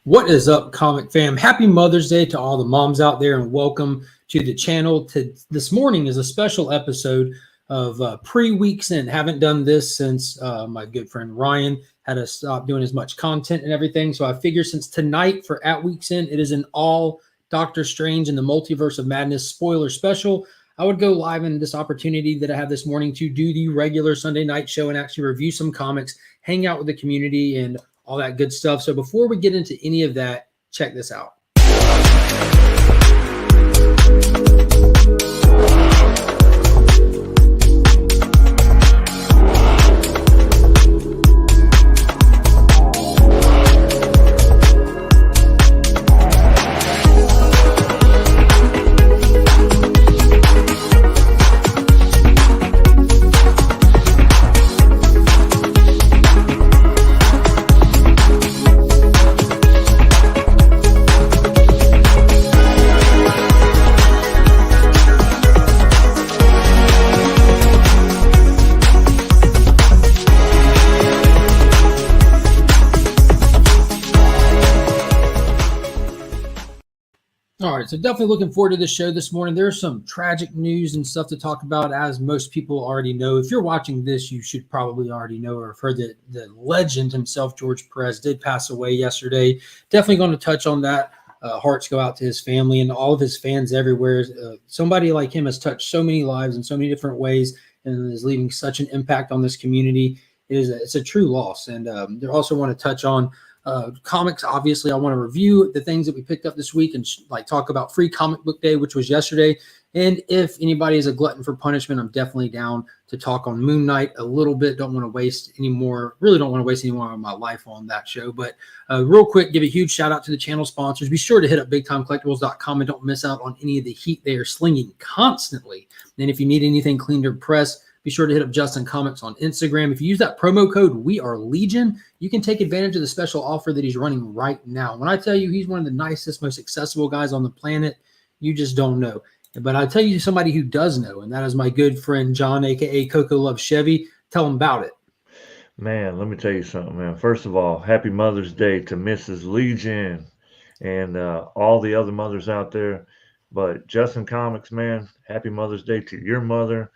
What is up, Comic Fam? Happy Mother's Day to all the moms out there, and welcome to the channel. This morning is a special episode of pre-weeks in. Haven't done this since my good friend Ryan had to stop doing as much content and everything. So I figure since tonight for At Weeks In, it is an all Doctor Strange and the Multiverse of Madness spoiler special. I would go live in this opportunity that I have this morning to do the regular Sunday night show and actually review some comics, hang out with the community, and all that good stuff. So before we get into any of that, check this out. All right, so definitely looking forward to the show this morning. There's some tragic news and stuff to talk about, as most people already know. If you're watching this, you should probably already know or have heard that the legend himself, George Perez, did pass away yesterday. Definitely going to touch on that. Hearts go out to his family and all of his fans everywhere. Somebody like him has touched so many lives in so many different ways and is leaving such an impact on this community. It's a true loss. And they also want to touch on comics. Obviously, I want to review the things that we picked up this week and talk about Free Comic Book Day, which was yesterday. And if anybody is a glutton for punishment, I'm definitely down to talk on Moon Knight a little bit. Don't want to waste any more of my life on that show. But real quick, give a huge shout out to the channel sponsors. Be sure to hit up BigTimeCollectibles.com and don't miss out on any of the heat they are slinging constantly. And if you need anything cleaned or pressed, be sure to hit up Justin Comics on Instagram. If you use that promo code We Are Legion, you can take advantage of the special offer that he's running right now. When I tell you he's one of the nicest, most accessible guys on the planet, you just don't know. But I'll tell you somebody who does know, and that is my good friend John, a.k.a. Coco Loves Chevy. Tell him about it. Man, let me tell you something, man. First of all, happy Mother's Day to Mrs. Legion and all the other mothers out there. But Justin Comics, man, happy Mother's Day to your mother.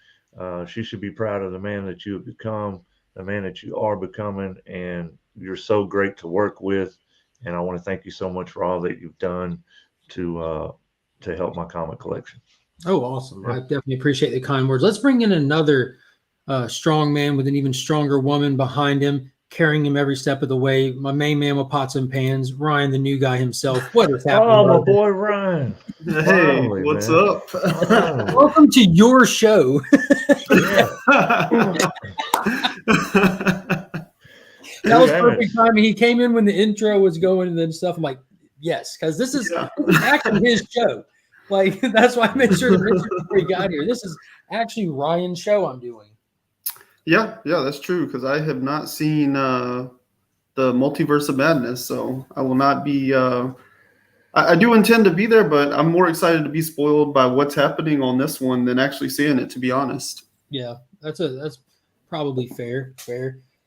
She should be proud of the man that you have become, the man that you are becoming, and you're so great to work with. And I want to thank you so much for all that you've done to help my comic collection. Oh, awesome. I definitely appreciate the kind words. Let's bring in another strong man with an even stronger woman behind him, carrying him every step of the way. My main man with pots and pans, Ryan, the new guy himself. What is happening? Oh, my boy, Ryan. Hey, Finally, what's man. up? Welcome to your show. That was perfect timing. He came in when the intro was going and then stuff. I'm like, yes, because this is actually his show. Like, that's why I made sure to mention before he got here. This is actually Ryan's show I'm doing. Yeah, that's true, because I have not seen the Multiverse of Madness, so I will not be I do intend to be there, but I'm more excited to be spoiled by what's happening on this one than actually seeing it, to be honest. Yeah, that's probably fair.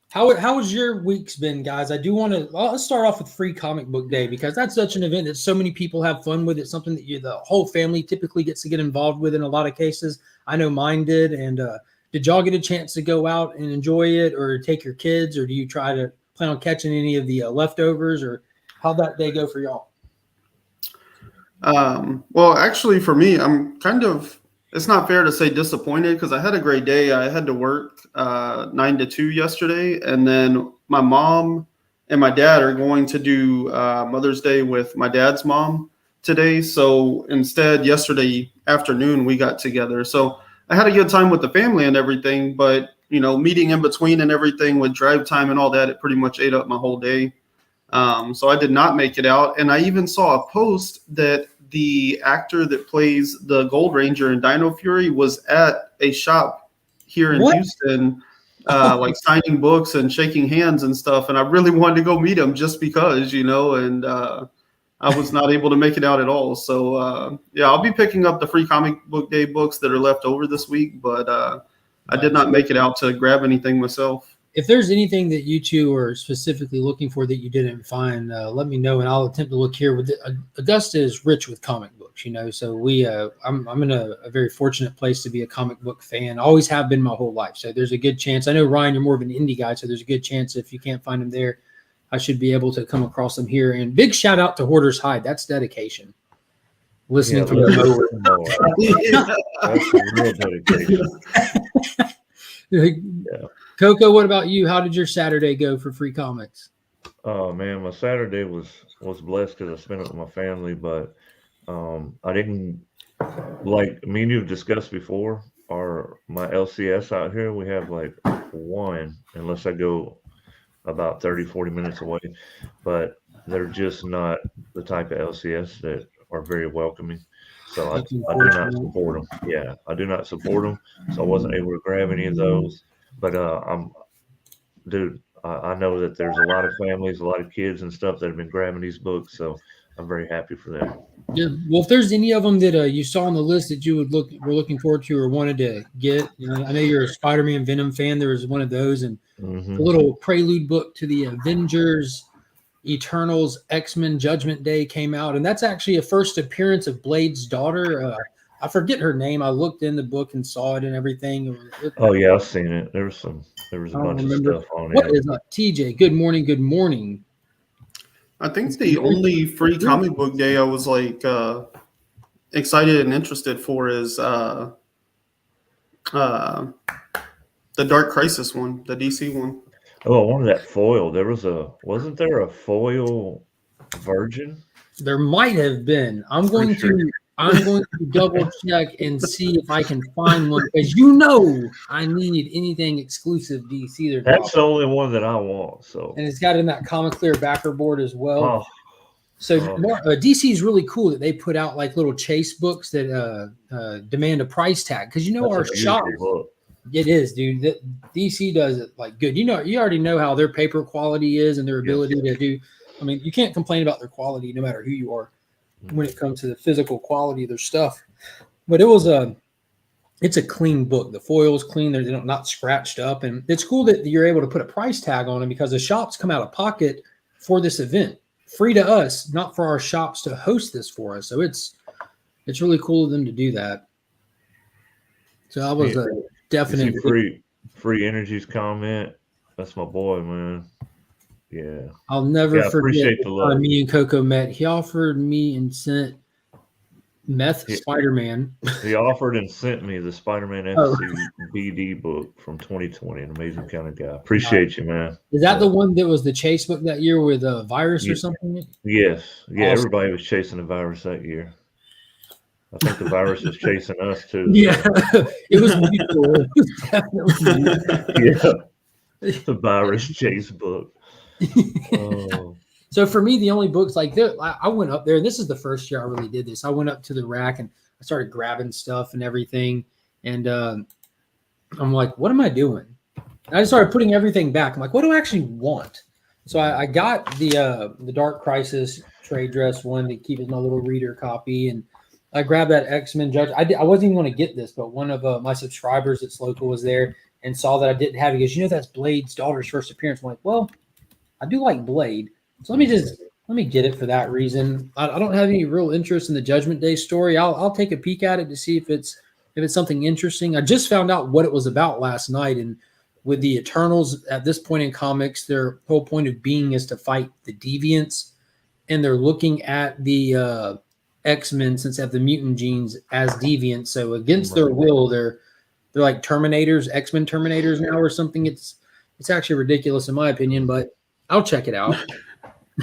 How has your week's been, guys? I do want to let's start off with Free Comic Book Day, because that's such an event that so many people have fun with. It's something that the whole family typically gets to get involved with in a lot of cases. I know mine did. And did y'all get a chance to go out and enjoy it, or take your kids, or do you try to plan on catching any of the leftovers, or how'd that day go for y'all? Well, actually, for me, I'm kind of, it's not fair to say disappointed, because I had a great day. I had to work 9 to 2 yesterday, and then my mom and my dad are going to do Mother's Day with my dad's mom today. So instead, yesterday afternoon, we got together. So I had a good time with the family and everything, but, meeting in between and everything with drive time and all that, it pretty much ate up my whole day. So I did not make it out. And I even saw a post that the actor that plays the Gold Ranger in Dino Fury was at a shop here in Houston, like signing books and shaking hands and stuff. And I really wanted to go meet him just because, and I was not able to make it out at all. So, yeah, I'll be picking up the Free Comic Book Day books that are left over this week, but I did not make it out to grab anything myself. if there's anything that you two are specifically looking for that you didn't find, let me know, and I'll attempt to look here. With Augusta is rich with comic books, so I'm in a very fortunate place to be a comic book fan. Always have been my whole life. So there's a good chance. I know, Ryan, you're more of an indie guy, so there's a good chance if you can't find them there, I should be able to come across them here. And big shout out to Hoarder's Hide. That's dedication. Listening from the That's real dedication. Yeah. Coco, what about you? How did your Saturday go for Free Comics? Oh man, my Saturday was blessed because I spent it with my family, but I didn't, like me and you've discussed before, my LCS out here, we have like one, unless I go about 30-40 minutes away, but they're just not the type of LCS that are very welcoming. So I do not support them. Yeah, I do not support them. So I wasn't able to grab any of those. But I know that there's a lot of families, a lot of kids and stuff that have been grabbing these books. So I'm very happy for that. Yeah. Well, if there's any of them that you saw on the list that you were looking forward to or wanted to get, I know you're a Spider-Man Venom fan. There was one of those, and a little prelude book to the Avengers Eternals X-Men Judgment Day came out, and that's actually a first appearance of Blade's daughter. I forget her name. I looked in the book and saw it and everything. Oh yeah, I've seen it. There was a bunch of stuff on it. What is up, TJ? Good morning. Good morning. I think the only free comic book day I was like excited and interested for is the Dark Crisis one, the DC one. Oh, I wanted that foil. Wasn't there a foil Virgin? There might have been. I'm going to double check and see if I can find one, because I need anything exclusive DC. That's the only one that I want. So, and it's got in that Comic Clear backer board as well. Oh. So DC is really cool that they put out like little chase books that demand a price tag, because our shop. It is, dude. DC does it like good. You already know how their paper quality is and their ability to do. I mean, you can't complain about their quality no matter who you are when it comes to the physical quality of their stuff. But it's a clean book. The foil is clean. They're not scratched up, and it's cool that you're able to put a price tag on them, because the shops come out of pocket for this event, free to us, not for our shops to host this for us. So it's really cool of them to do that. So I was definitely free energies comment. That's my boy, man. Yeah, I'll never forget the love. Me and Coco met. He offered me and sent Spider-Man. He offered and sent me the Spider-Man NCBD book from 2020. An amazing kind of guy. Appreciate you, man. Is that the one that was the chase book that year with a virus or something? Yes. Yeah, awesome. Everybody was chasing the virus that year. I think the virus is chasing us too. Yeah, it was mutual. It was definitely mutual. Yeah, the virus chase book. Oh. So for me, the only books like that, I went up there, and this is the first year I really did this. I went up to the rack and I started grabbing stuff and everything, and I'm like, what am I doing? And I just started putting everything back. I'm like, what do I actually want? So I got the Dark Crisis trade dress one to keep as my little reader copy, and I grabbed that X-Men Judge. I wasn't even going to get this, but one of my subscribers that's local was there and saw that I didn't have it. He goes, that's Blade's daughter's first appearance. I'm like, well, I do like Blade, so let me get it for that reason. I don't have any real interest in the Judgment Day story. I'll take a peek at it to see if it's something interesting. I just found out what it was about last night, and with the Eternals at this point in comics, their whole point of being is to fight the deviants, and they're looking at the X-Men, since they have the mutant genes, as deviants. So against their will, they're like Terminators, X-Men Terminators now or something. It's actually ridiculous in my opinion, but I'll check it out.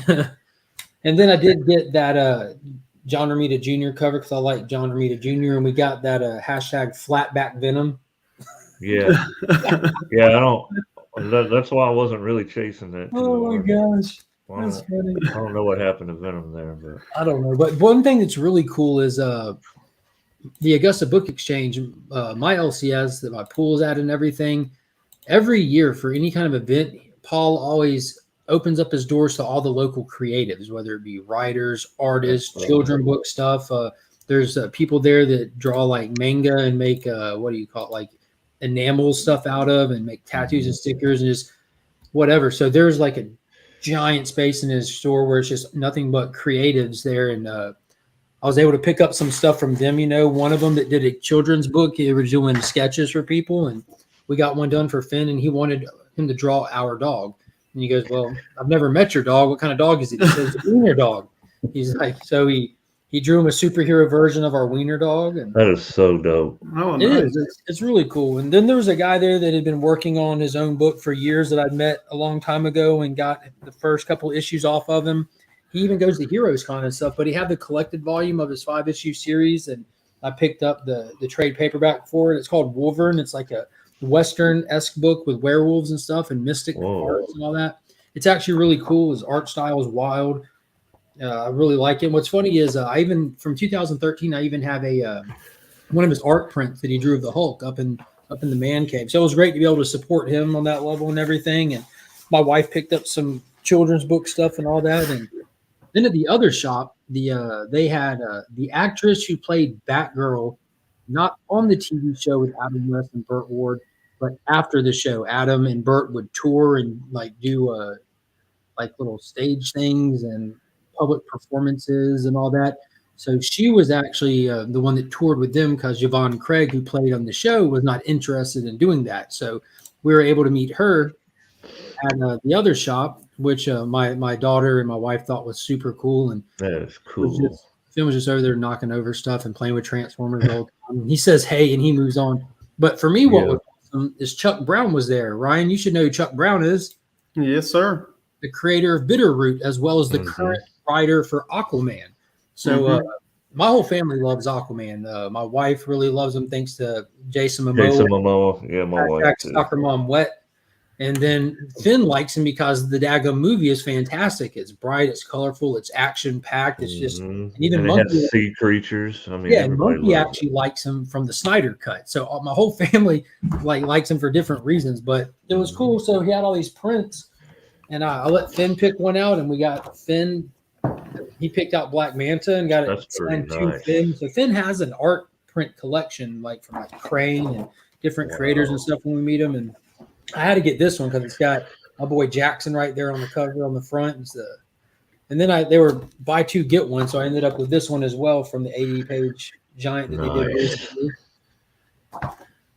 And then I did get that John Romita Jr. cover, because I like John Romita Jr. And we got that hashtag Flatback Venom. Yeah. Yeah, I don't. That's why I wasn't really chasing that. Oh my gosh. That's funny. I don't know what happened to Venom there, but I don't know. But one thing that's really cool is the Augusta Book Exchange, my LCS that my pool is at and everything. Every year for any kind of event, Paul always opens up his doors to all the local creatives, whether it be writers, artists, children book stuff. There's people there that draw like manga and make like enamel stuff out of, and make tattoos and stickers, and just whatever. So there's like a giant space in his store where it's just nothing but creatives there. And I was able to pick up some stuff from them. One of them that did a children's book, he was doing sketches for people, and we got one done for Finn, and he wanted him to draw our dog. And he goes, well, I've never met your dog. What kind of dog is it? He says, it's a wiener dog. He's like, so he drew him a superhero version of our wiener dog. And That is so dope. Oh, it nice. is. It's really cool. And then there was a guy there that had been working on his own book for years that I'd met a long time ago and got the first couple issues off of him. He even goes to Heroes Con and stuff, but he had the collected volume of his 5-issue series, and I picked up the trade paperback for it. It's called Wolverine. It's like a Western-esque book with werewolves and stuff and mystic arts and all that. It's actually really cool. His art style is wild. I really like it. What's funny is I even from 2013, I even have a one of his art prints that he drew of the Hulk up in the man cave. So it was great to be able to support him on that level and everything. And my wife picked up some children's book stuff and all that. And then at the other shop, they had the actress who played Batgirl, not on the TV show with Adam West and Burt Ward, but after the show, Adam and Burt would tour and like do like little stage things and public performances and all that. So she was actually the one that toured with them because Yvonne Craig, who played on the show, was not interested in doing that. So we were able to meet her at the other shop, which my daughter and my wife thought was super cool. And that is cool. Finn was just over there knocking over stuff and playing with Transformers all the time. He says, hey, and he moves on. But for me, what was awesome is Chuck Brown was there. Ryan, you should know who Chuck Brown is. Yes, sir. The creator of Bitterroot, as well as the current writer for Aquaman. So my whole family loves Aquaman. My wife really loves him thanks to Jason Momoa. Yeah, my wife too. Soccer Mom Wet. And then Finn likes him because the daggum movie is fantastic. It's bright, it's colorful, it's action-packed. It's just and even Monkey has sea creatures. I mean, and Monkey actually likes him from the Snyder Cut. So my whole family likes him for different reasons. But it was cool. So he had all these prints, and I let Finn pick one out, and we got Finn. He picked out Black Manta and got it signed to Finn. So Finn has an art print collection, like from like Crane and different creators and stuff when we meet him. And I had to get this one because it's got my boy Jackson right there on the cover on the front. And then they were buy two get one, so I ended up with this one as well from the 80-page giant that they did recently.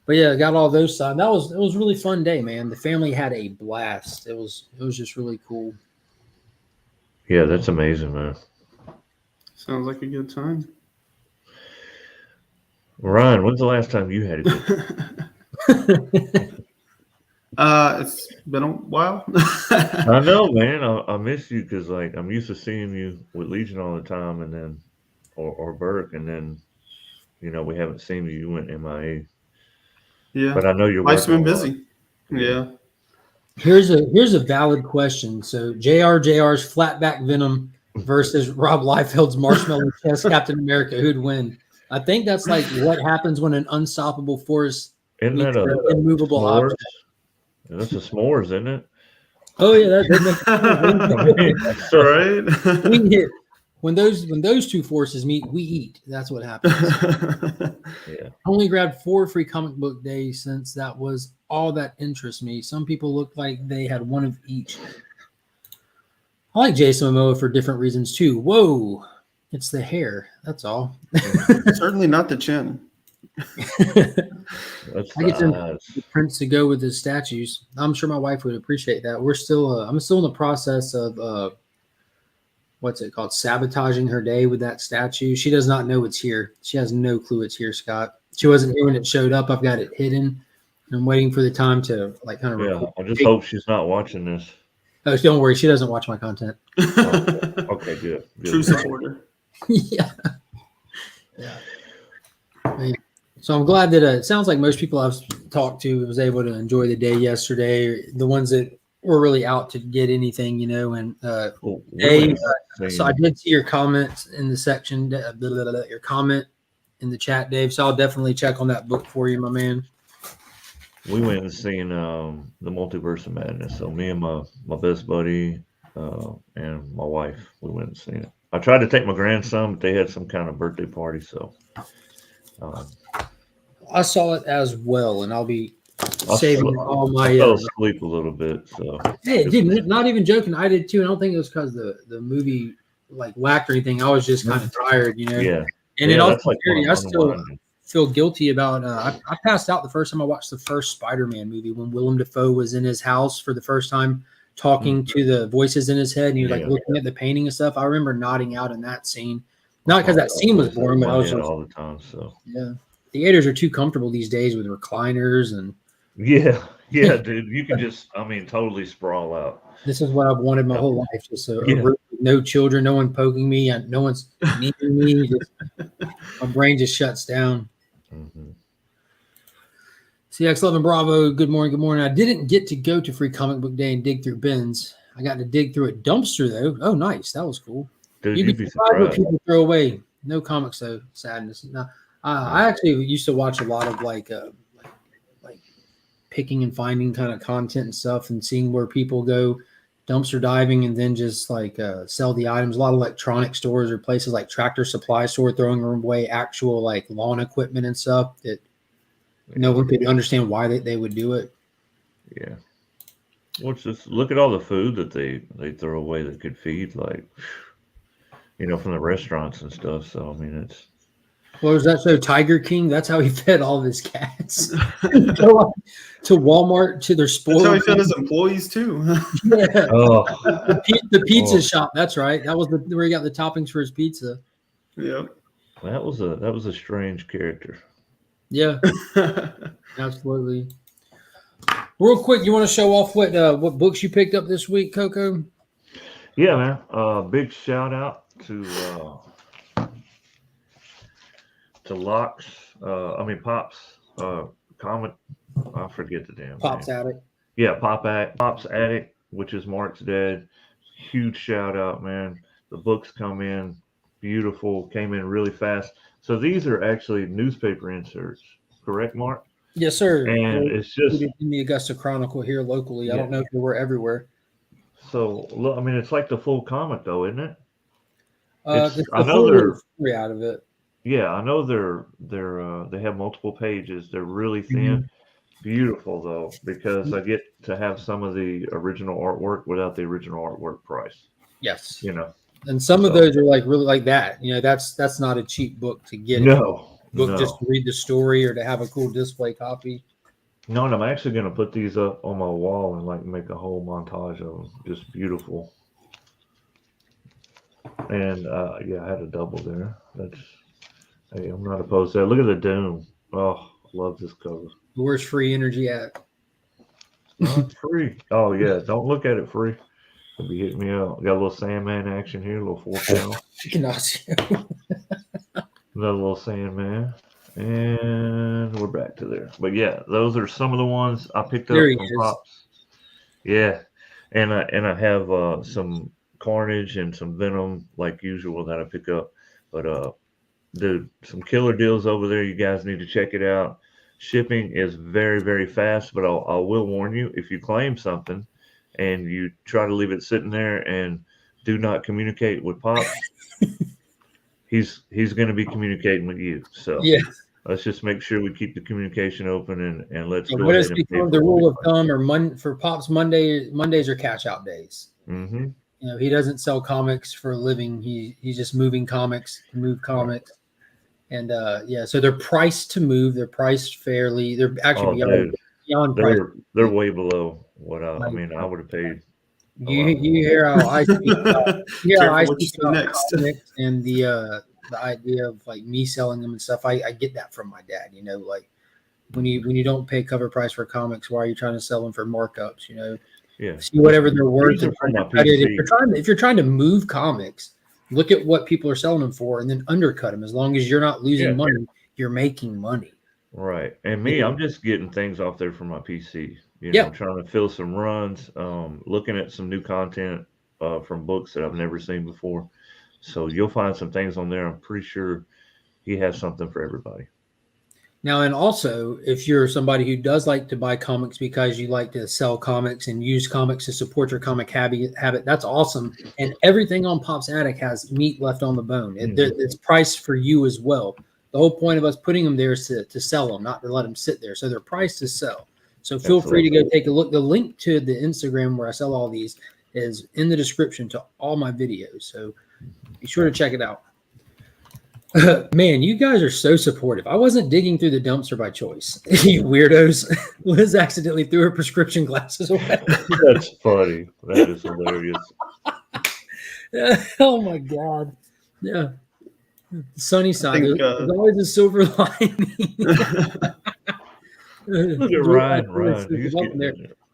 But yeah, I got all those signed. It was a really fun day, man. The family had a blast. It was just really cool. Yeah, that's amazing, man. Sounds like a good time. Ryan, when's the last time you had a good time? It's been a while. I know, man. I miss you because like I'm used to seeing you with Legion all the time, and then or Burke, and then we haven't seen you. You went MIA. Yeah, but I know your life's been busy. Yeah. Here's a valid question. So JR's Flatback Venom versus Rob Liefeld's Marshmallow Chest Captain America, who'd win? I think that's like what happens when an unstoppable force meets an immovable object. That's a s'mores, isn't it? Oh yeah, that's right. We hit when those two forces meet, we eat. That's what happens. Yeah. I only grabbed 4 free comic book days since that was all that interests me. Some people look like they had one of each. I like Jason Momoa for different reasons too. Whoa, it's the hair. That's all. Certainly not the chin. I get the prints to go with the statues. I'm sure my wife would appreciate that. We're still, I'm still in the process of what's it called? Sabotaging her day with that statue. She does not know it's here. She has no clue it's here, Scott. She wasn't here when it showed up. I've got it hidden. I'm waiting for the time to kind of. Yeah, I just hope she's not watching this. Oh, don't worry. She doesn't watch my content. Okay, good. True supporter. Yeah. So I'm glad that it sounds like most people I've talked to was able to enjoy the day yesterday. The ones that were really out to get anything, And Dave, so I did see your comments in the section, your comment in the chat, Dave. So I'll definitely check on that book for you, my man. We went and seen the Multiverse of Madness. So me and my best buddy and my wife, we went and seen it. I tried to take my grandson, but they had some kind of birthday party, so. I saw it as well, and I'll be saving all I my. fell asleep a little bit. So Hey, dude, not even joking. I did too. I don't think it was because the movie like lacked or anything. I was just kind of tired, you know. yeah, And it also that's like scary. I still unwinding. feel guilty about. I passed out the first time I watched the first Spider-Man movie when Willem Dafoe was in his house for the first time, talking to the voices in his head, and he was like looking at the painting and stuff. I remember nodding out in that scene, not because that scene was boring, but I was just all the time. So theaters are too comfortable these days with recliners and. Yeah, dude, you can just, totally sprawl out. This is what I've wanted my whole life. Just a room with no children, no one poking me, and no one's needing me. My brain just shuts down. Mm-hmm. CX11 Bravo, good morning, good morning. I didn't get to go to Free Comic Book Day and dig through bins. I got to dig through a dumpster, though. Oh, nice. That was cool. Dude, you'd be surprised what people throw away. No comics, though. Sadness. No, I actually used to watch a lot of like picking and finding kind of content and stuff and seeing where people go dumpster diving and then just like sell the items. A lot of electronic stores or places like Tractor Supply Store throwing away actual like lawn equipment and stuff that no one could understand why they would do it. Yeah. Well, just look at all the food that they throw away that could feed, like, from the restaurants and stuff. So, it's. Well, was that so Tiger King? That's how he fed all of his cats. To Walmart, to their spoiled. That's how he fed his employees too. Yeah. Oh. The pizza shop. That's right. That was where he got the toppings for his pizza. Yep. That was a strange character. Yeah. Absolutely. Real quick, you want to show off what books you picked up this week, Coco? Yeah, man. Big shout out to Locks. Pops. Comic. I forget the damn Pops name. Addict. Yeah, Pops Addict, which is Mark's dad. Huge shout out, man. The books come in beautiful. Came in really fast. So these are actually newspaper inserts, correct, Mark? Yes, sir. And it's just in the Augusta Chronicle here locally. I don't know if they were everywhere. So look, it's like the full comic, though, isn't it? I know they're story out of it. Yeah, I know they have multiple pages. They're really thin, beautiful though, because I get to have some of the original artwork without the original artwork price. Yes, and some of those are like really like that. That's not a cheap book to get. Just to read the story or to have a cool display copy. No, and I'm actually going to put these up on my wall and like make a whole montage of them. Just beautiful. And I had a double there. Hey, I'm not opposed to that. Look at the Doom. Oh, I love this cover. Where's Free Energy at? Not free. Oh yeah, don't look at it free. It'll be hitting me up. Got a little Sandman action here, a little 4-panel. Another little Sandman. And we're back to there. But yeah, those are some of the ones I picked up from Pops. Yeah. And I have some Carnage and some Venom like usual that I pick up. But dude, some killer deals over there. You guys need to check it out. Shipping is very, very fast, but I will warn you, if you claim something and you try to leave it sitting there and do not communicate with Pops, he's going to be communicating with you. So let's just make sure we keep the communication open and let's. So what has become the rule of thumb for Pops? Mondays are cash out days. Mm-hmm. He doesn't sell comics for a living. He's just moving comics, comics. And so they're priced to move. They're priced fairly. They're actually beyond price. They're way below what I would have paid. You hear how I speak about, comics and the idea of like me selling them and stuff. I get that from my dad. Like when you don't pay cover price for comics, why are you trying to sell them for markups? See whatever they're worth. If you're trying to move comics, look at what people are selling them for and then undercut them. As long as you're not losing money, you're making money. Right. And I'm just getting things off there from my PC. I'm trying to fill some runs, looking at some new content from books that I've never seen before. So you'll find some things on there. I'm pretty sure he has something for everybody. Now, and also, if you're somebody who does like to buy comics because you like to sell comics and use comics to support your comic habit, that's awesome. And everything on Pop's Attic has meat left on the bone. It's priced for you as well. The whole point of us putting them there is to sell them, not to let them sit there. So they're priced to sell. So feel free to go take a look. The link to the Instagram where I sell all these is in the description to all my videos. So be sure to check it out. Man, you guys are so supportive. I wasn't digging through the dumpster by choice. You weirdos. Liz accidentally threw her prescription glasses away. That's funny. That is hilarious. Oh my God. Yeah. Sunny side. There's always a silver lining. Look at Ryan.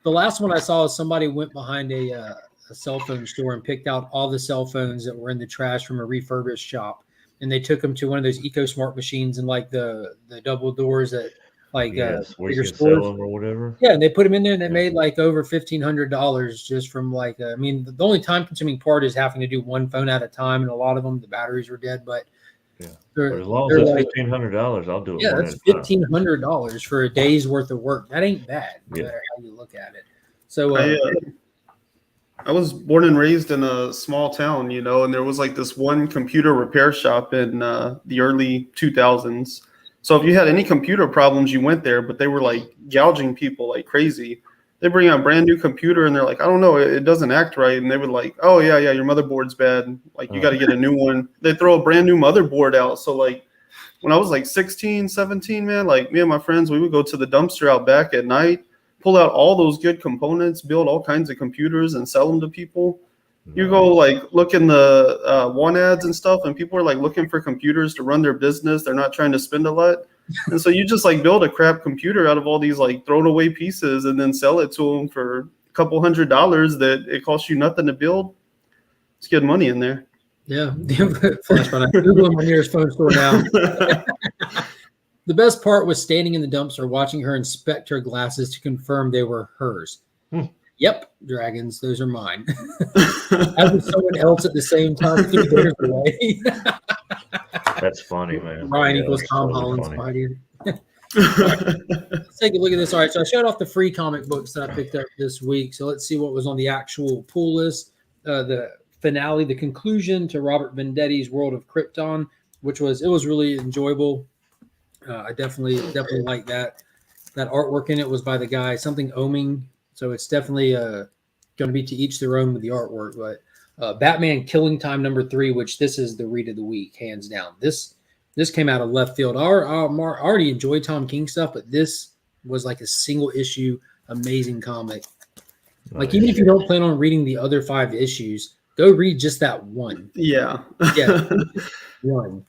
The last one I saw is somebody went behind a cell phone store and picked out all the cell phones that were in the trash from a refurbished shop. And they took them to one of those EcoSmart machines and like the double doors that like where you can stores. sell them or whatever. Yeah, and they put them in there and they made like over $1,500 just from like I mean the only time consuming part is having to do one phone at a time, and a lot of them the batteries were dead. But as long as it's $1,500, I'll do it. Yeah, that's $1,500 for a day's worth of work. That ain't bad, no matter how you look at it. So I was born and raised in a small town, you know, and there was like this one computer repair shop in the early 2000s. So if you had any computer problems, you went there, but they were like gouging people like crazy. They bring out a brand new computer and they're like, I don't know, it doesn't act right. And they would like, oh yeah, your motherboard's bad. Like you got to get a new one. They throw a brand new motherboard out. So like when I was like 16, 17, man, like me and my friends, we would go to the dumpster out back at night, pull out all those good components, build all kinds of computers and sell them to people. Nice. You go like look in the one ads and stuff, and people are like looking for computers to run their business. They're not trying to spend a lot. And so you just like build a crap computer out of all these like thrown away pieces and then sell it to them for a couple $100 that it costs you nothing to build. It's good money in there. Yeah. Flash right now. Googling my nearest phone store now. The best part was standing in the dumpster watching her inspect her glasses to confirm they were hers. Yep, dragons, those are mine. As with someone else at the same time, threw theirs away. That's funny, man. Ryan equals Tom Holland's spot here. Let's take a look at this. All right, so I showed off the free comic books that I picked up this week. So let's see what was on the actual pull list. The finale, the conclusion to Robert Vendetti's World of Krypton, which was really enjoyable. I definitely like that. That artwork in it was by the guy something Oming, so it's definitely going to be to each their own with the artwork. But Batman Killing Time #3, which this is the read of the week, hands down. This came out of left field. I already enjoyed Tom King stuff, but this was like a single issue, amazing comic. Like even if you don't plan on reading the other 5 issues, go read just that one. Yeah. One.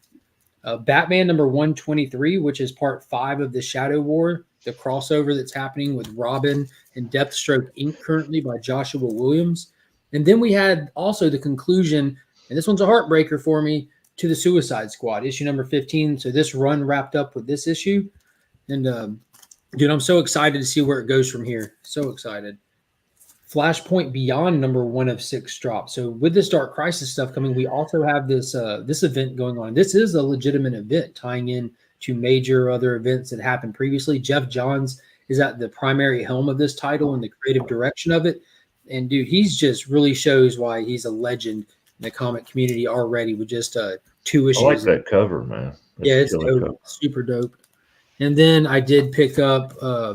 Batman #123, which is part 5 of the Shadow War, the crossover that's happening with Robin and Deathstroke Inc. currently by Joshua Williams. And then we had also the conclusion, and this one's a heartbreaker for me, to the Suicide Squad, issue #15. So this run wrapped up with this issue. And dude, I'm so excited to see where it goes from here. So excited. Flashpoint Beyond #1 of 6 dropped. So with this Dark Crisis stuff coming, we also have this this event going on. This is a legitimate event tying in to major other events that happened previously. Jeff Johns is at the primary helm of this title and the creative direction of it. And dude, he's just really shows why he's a legend in the comic community already with just 2 issues. I like that cover, man. It's dope. Super dope. And then I did pick up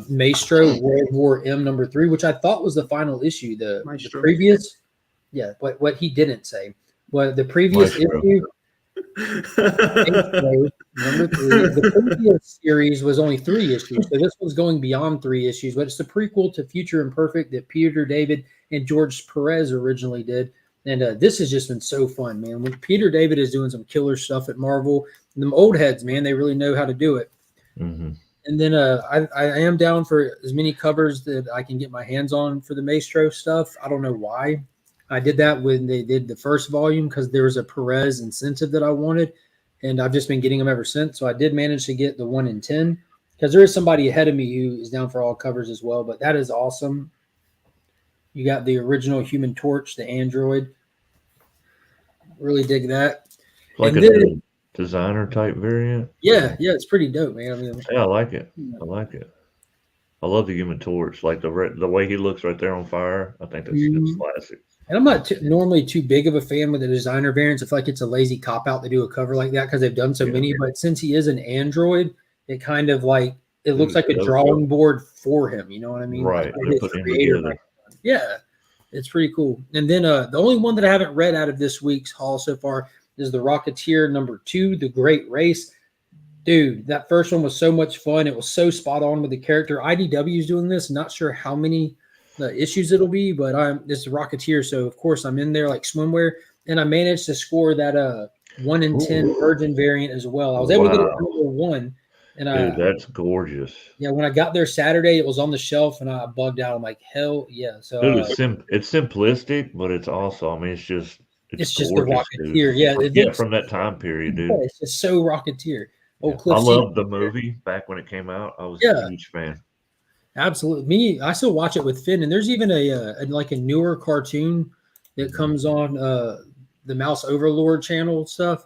Maestro World War M #3, which I thought was the final issue. The previous, what he didn't say. Well, the previous issue, Maestro, #3. The previous series was only 3 issues, so this one's going beyond 3 issues. But it's the prequel to Future Imperfect that Peter David and George Perez originally did. And this has just been so fun, man. When Peter David is doing some killer stuff at Marvel, and them old heads, man, they really know how to do it. Mm-hmm. And then I am down for as many covers that I can get my hands on for the Maestro stuff. I don't know why I did that when they did the first volume, because there was a Perez incentive that I wanted, and I've just been getting them ever since. So I did manage to get the 1 in 10, because there is somebody ahead of me who is down for all covers as well. But that is awesome. You got the original Human Torch, the android. Really dig that. Like a designer type variant. Yeah, it's pretty dope, man. I mean, I like it. I love the Human Torch, like the way he looks right there on fire. I think that's classic. And I'm not normally too big of a fan with the designer variants. I feel like it's a lazy cop out to do a cover like that because they've done so many. But since he is an android, it kind of like it looks like a drawing board for him. You know what I mean? Right. Like, They're putting him together. Yeah, it's pretty cool. And then the only one that I haven't read out of this week's haul so far is The Rocketeer #2, The Great Race. Dude, that first one was so much fun. It was so spot on with the character. IDW is doing this. Not sure how many issues it'll be, but it's The Rocketeer, so of course I'm in there like swimwear, and I managed to score that 1 in 10 Virgin variant as well. I was able to get it #1. And dude, that's gorgeous. Yeah, when I got there Saturday, it was on the shelf, and I bugged out. I'm like, hell yeah! So dude, it's simplistic, but it's also, I mean, it's just the Rocketeer. Dude. Yeah, from that time period, dude. Yeah, it's just so Rocketeer. I loved the movie back when it came out. I was a huge fan. Absolutely. I still watch it with Finn, and there's even a newer cartoon that comes on the Mouse Overlord channel stuff,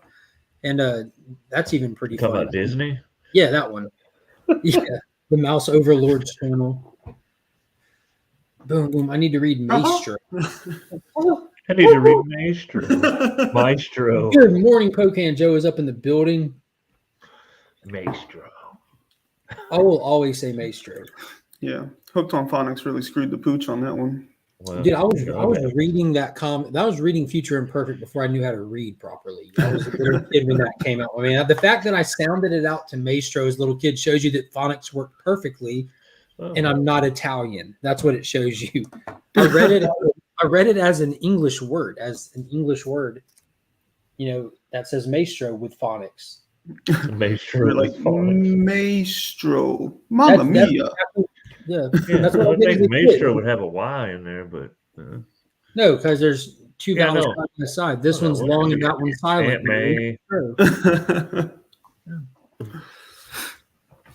and that's even pretty fun. Talking about Disney? Yeah, that one. Yeah, the Mouse Overlord channel. Boom, boom. I need to read Maestro. I need to read Maestro. Maestro. Good morning, Pocan Joe is up in the building. Maestro. I will always say Maestro. Yeah, Hooked on Phonics really screwed the pooch on that one. Well, dude, I was reading that comic. I was reading Future Imperfect before I knew how to read properly. I was a little kid when that came out. I mean, the fact that I sounded it out to Maestro as a little kid shows you that phonics work perfectly, and I'm not Italian. That's what it shows you. I read it as an English word, that says Maestro with phonics. Maestro, like Maestro, Mamma Mia. That's what I think Maestro would have a Y in there, but no, because there's two vowels on the side. This one's long and that one's silent. Aunt May.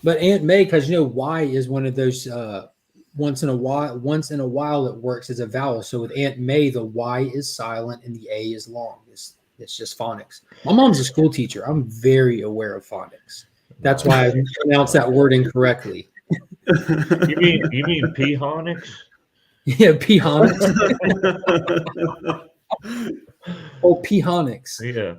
But Aunt May, because Y is one of those once in a while it works as a vowel. So with Aunt May, the Y is silent and the A is long. It's just phonics. My mom's a school teacher. I'm very aware of phonics. That's why I pronounced that word incorrectly. You mean P-honics? Yeah, P-honics. P-honics. Yeah.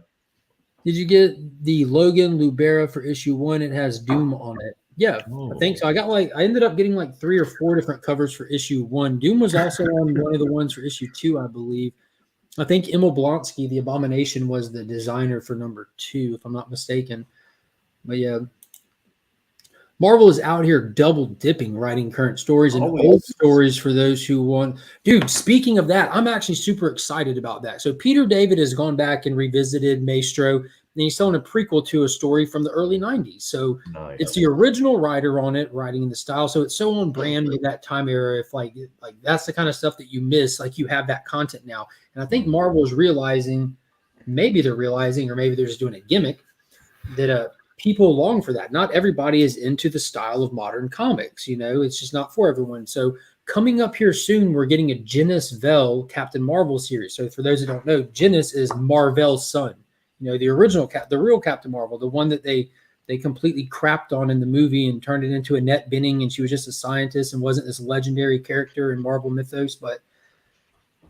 Did you get the Logan Lubera for issue 1? It has Doom on it. Yeah, I think so. I ended up getting like 3 or 4 different covers for issue 1. Doom was also on one of the ones for issue 2, I believe. I think Emil Blonsky, the Abomination, was the designer for #2, if I'm not mistaken. But yeah, Marvel is out here double dipping, writing current stories and old stories for those who want. Dude, speaking of that, I'm actually super excited about that. So Peter David has gone back and revisited Maestro, and he's telling a prequel to a story from the early 90s. So It's the original writer on it, writing in the style. So it's so on brand with that time era. If like that's the kind of stuff that you miss, like you have that content now. And I think Marvel is realizing, maybe they're realizing, or maybe they're just doing a gimmick, that people long for that. Not everybody is into the style of modern comics. It's just not for everyone. So coming up here soon, we're getting a Genis Vell Captain Marvel series. So for those who don't know, Genis is Mar-Vell's son. The original, the real Captain Marvel, the one that they completely crapped on in the movie and turned it into Annette Bening, and she was just a scientist and wasn't this legendary character in Marvel mythos. But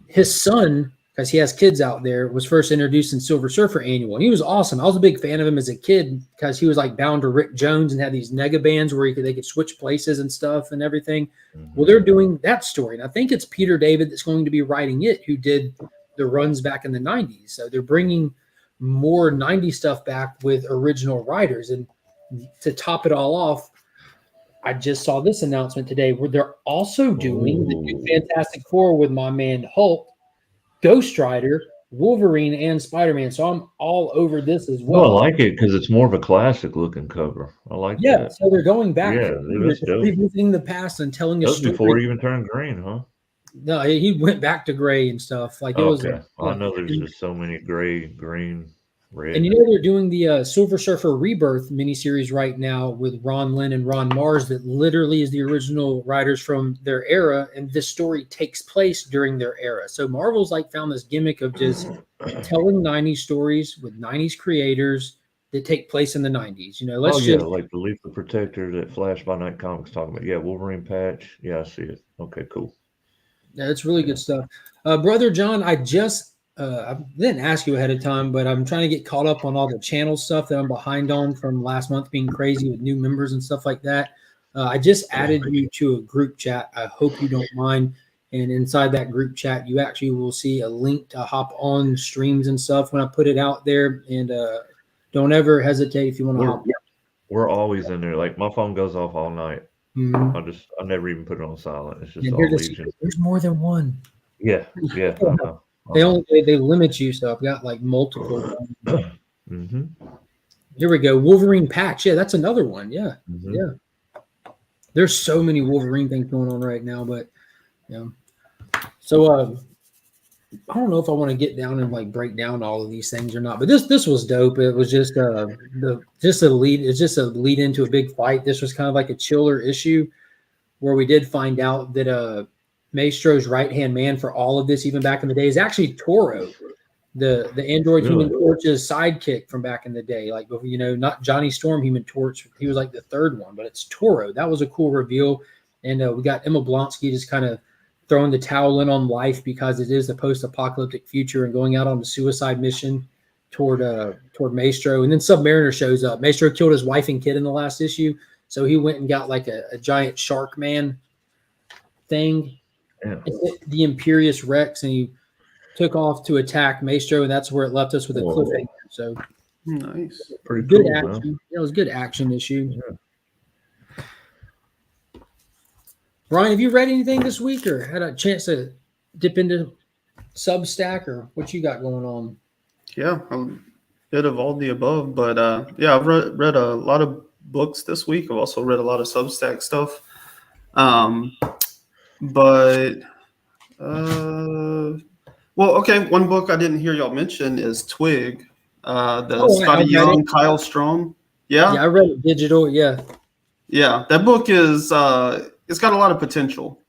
his son, because he has kids out there, was first introduced in Silver Surfer Annual. And he was awesome. I was a big fan of him as a kid because he was like bound to Rick Jones and had these nega bands where they could switch places and stuff and everything. Well, they're doing that story. And I think it's Peter David that's going to be writing it, who did the runs back in the 90s. So they're bringing more 90s stuff back with original writers. And to top it all off, I just saw this announcement today where they're also doing the new Fantastic Four with my man Hulk, Ghost Rider, Wolverine, and Spider-Man. So I'm all over this as well. Well, I like it because it's more of a classic looking cover. I like that. Yeah, so they're going back, revisiting the past and telling a story. Before he even turned green, huh? No, he went back to gray and stuff. Like it was. I know there's just so many gray, green, red. And they're doing the Silver Surfer Rebirth miniseries right now with Ron Lynn and Ron Mars that literally is the original writers from their era, and this story takes place during their era. So Marvel's found this gimmick of just telling 90s stories with 90s creators that take place in the 90s. Like the Lethal Protector that Flash by Night Comics talking about. Yeah, Wolverine patch. Yeah, I see it. Okay, cool. Yeah, it's really good stuff. Brother John, I didn't ask you ahead of time, but I'm trying to get caught up on all the channel stuff that I'm behind on from last month being crazy with new members and stuff like that. I just added you to a group chat. I hope you don't mind. And inside that group chat, you actually will see a link to hop on streams and stuff when I put it out there. And don't ever hesitate if you want to hop. We're always in there. Like my phone goes off all night. Mm-hmm. I never even put it on silent. It's just And all Legion. There's more than one. Yeah. I know. They limit you, so I've got like multiple. Mm-hmm. Here we go. Wolverine patch. Yeah, that's another one. Yeah. Mm-hmm. Yeah. There's so many Wolverine things going on right now, but yeah. So I don't know if I want to get down and like break down all of these things or not, but this was dope. It was just a lead. It's just a lead into a big fight. This was kind of like a chiller issue where we did find out that Maestro's right-hand man for all of this, even back in the day, is actually Toro, the android Human Torch's sidekick from back in the day. Like, you know, not Johnny Storm Human Torch. He was like the third one, but it's Toro. That was a cool reveal. And we got Emma Blonsky just kind of throwing the towel in on life because it is the post-apocalyptic future and going out on the suicide mission toward Maestro. And then Submariner shows up. Maestro killed his wife and kid in the last issue, so he went and got like a giant shark man thing. Yeah. The Imperious Rex, and he took off to attack Maestro, and that's where it left us with a cliffhanger. So nice, pretty good cool, action. Man. Yeah, it was a good action issue. Yeah. Brian, have you read anything this week, or had a chance to dip into Substack, or what you got going on? Yeah, a bit of all the above, but yeah, I've read a lot of books this week. I've also read a lot of Substack stuff. But well, okay, one book I didn't hear y'all mention is Twig, Scotty Young, Kyle Strong. Yeah, I read it digital. Yeah, that book is it's got a lot of potential.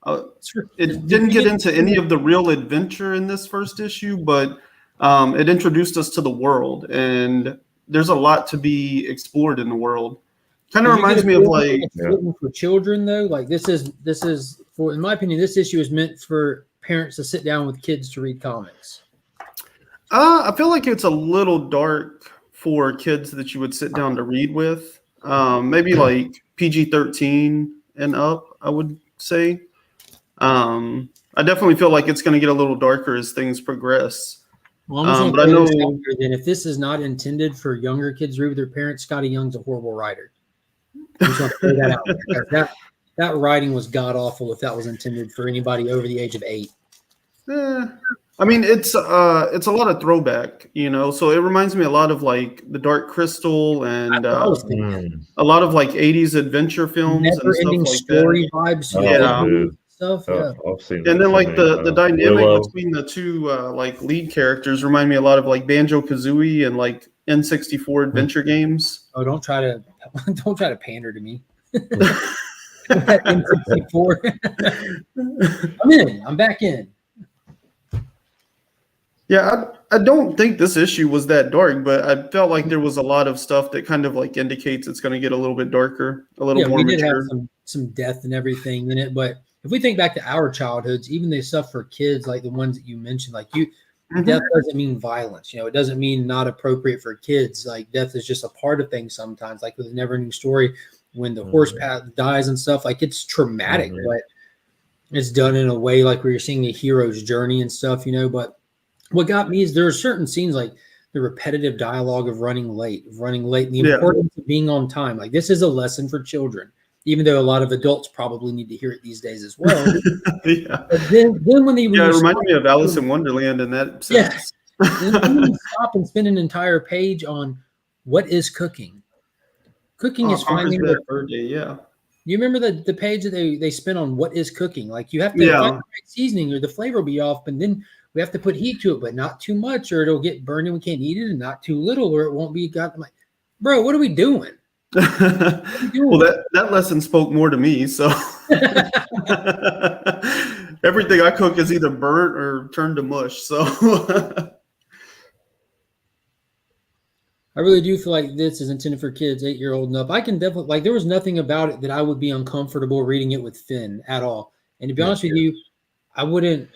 It didn't get into any of the real adventure in this first issue, but it introduced us to the world, and there's a lot to be explored in the world. Kind of reminds me of like for children though. Like this is for, in my opinion, this issue is meant for parents to sit down with kids to read comics. I feel like it's a little dark for kids that you would sit down to read with. Maybe like PG-13 and up, I would say. I definitely feel like it's going to get a little darker as things progress. Well, but I know then if this is not intended for younger kids to read with their parents, Scotty Young's a horrible writer. I'm just going to throw that out there. That writing was god awful if that was intended for anybody over the age of 8. I mean, it's a lot of throwback, you know. So it reminds me a lot of like the Dark Crystal and a lot of like 80s adventure films and stuff like story that. Vibes, stuff. Yeah, I've seen. And then like the dynamic between the two like lead characters remind me a lot of like Banjo-Kazooie and like N64 adventure games. Oh, don't try to pander to me. N64. I'm back in. Yeah, I don't think this issue was that dark, but I felt like there was a lot of stuff that kind of like indicates it's going to get a little bit darker, a little more mature. We did have some death and everything in it, but if we think back to our childhoods, even the stuff for kids, like the ones that you mentioned, like death doesn't mean violence. You know, it doesn't mean not appropriate for kids. Like death is just a part of things sometimes, like with a Neverending Story, when the horse dies and stuff, like it's traumatic, but it's done in a way like where you're seeing a hero's journey and stuff, you know. But what got me is there are certain scenes like the repetitive dialogue of running late, and the importance of being on time. Like this is a lesson for children, even though a lot of adults probably need to hear it these days as well. But then when it reminded me of Alice in Wonderland in that sense. Yeah. When you stop and spend an entire page on what is cooking. Cooking is finding the birthday. Yeah. You remember the page that they spent on what is cooking? Like you have to find the right seasoning or the flavor will be off, but then we have to put heat to it, but not too much, or it'll get burned and we can't eat it, and not too little, or it won't be got. I'm like, bro, what are we doing? Well, that lesson spoke more to me. So everything I cook is either burnt or turned to mush. So I really do feel like this is intended for kids 8-year-old and up. I can definitely, like, there was nothing about it that I would be uncomfortable reading it with Finn at all. And to be honest with you, I don't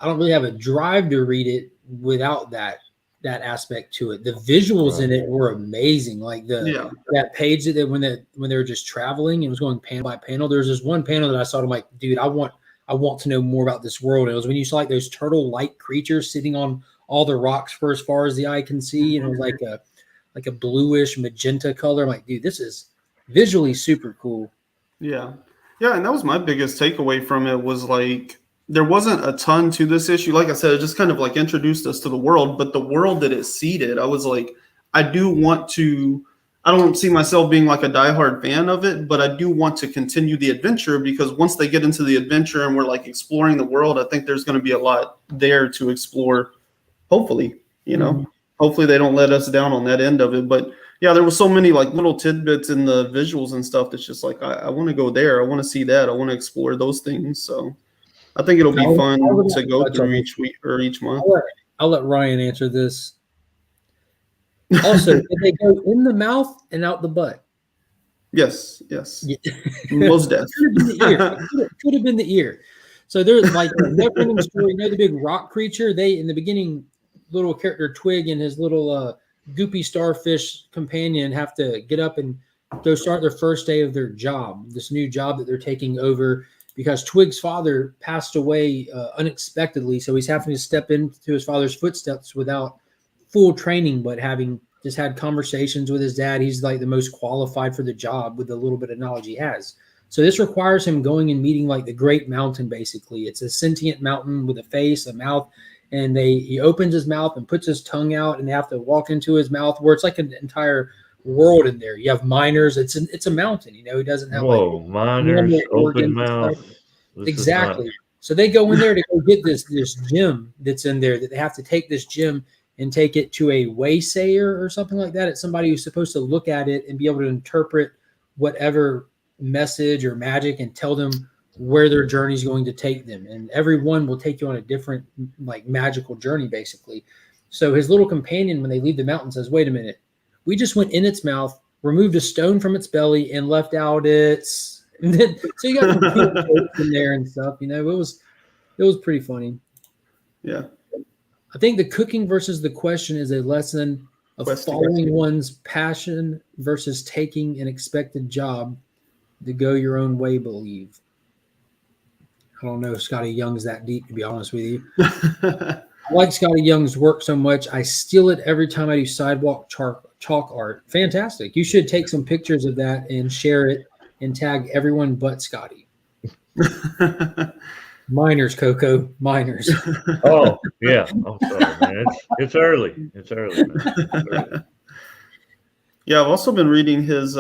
really have a drive to read it without that that aspect to it. The visuals in it were amazing. Like that page that when they were just traveling, it was going panel by panel. There's this one panel that I saw. I'm like, dude, I want to know more about this world. And it was when you saw like those turtle-like creatures sitting on all the rocks for as far as the eye can see, and it was like a bluish magenta color. I'm like, dude, this is visually super cool. Yeah, and that was my biggest takeaway from it, was like there wasn't a ton to this issue. Like I said, it just kind of like introduced us to the world, but the world that it seeded, I was like, I don't see myself being like a diehard fan of it, but I do want to continue the adventure, because once they get into the adventure and we're like exploring the world, I think there's going to be a lot there to explore. Hopefully, hopefully they don't let us down on that end of it. But yeah, there was so many like little tidbits in the visuals and stuff that's just like, I want to go there. I want to see that. I want to explore those things. So I think it'll be fun to go through each week or each month. I'll let Ryan answer this. Also, did they go in the mouth and out the butt? Yes. Most definitely. Could have been the ear. So there's like a never-ending story. The big rock creature. They in the beginning, little character Twig and his little goopy starfish companion have to get up and go start their first day of their job. This new job that they're taking over, because Twig's father passed away unexpectedly, so he's having to step into his father's footsteps without full training, but having just had conversations with his dad. He's like the most qualified for the job with the little bit of knowledge he has. So this requires him going and meeting like the Great Mountain, basically. It's a sentient mountain with a face, a mouth, and he opens his mouth and puts his tongue out, and they have to walk into his mouth, where it's like an entire world in there. You have miners. It's a mountain. He doesn't have miners, open mouth. Exactly. So they go in there to go get this gem that's in there, that they have to take this gem and take it to a waysayer or something like that. It's somebody who's supposed to look at it and be able to interpret whatever message or magic and tell them where their journey is going to take them. And everyone will take you on a different like magical journey, basically. So his little companion, when they leave the mountain, says, wait a minute, we just went in its mouth, removed a stone from its belly, and left out its... And then, so you got jokes in there and stuff. It was pretty funny. Yeah. I think the cooking versus the question is a lesson of following one's passion versus taking an expected job to go your own way, believe. I don't know if Scotty Young's that deep, to be honest with you. I like Scotty Young's work so much, I steal it every time I do sidewalk chalk art. Fantastic. You should take some pictures of that and share it and tag everyone but Scotty. Miners, Coco. Miners. Oh, yeah. I'm sorry, man. It's early. It's early, man. It's early. Yeah, I've also been reading his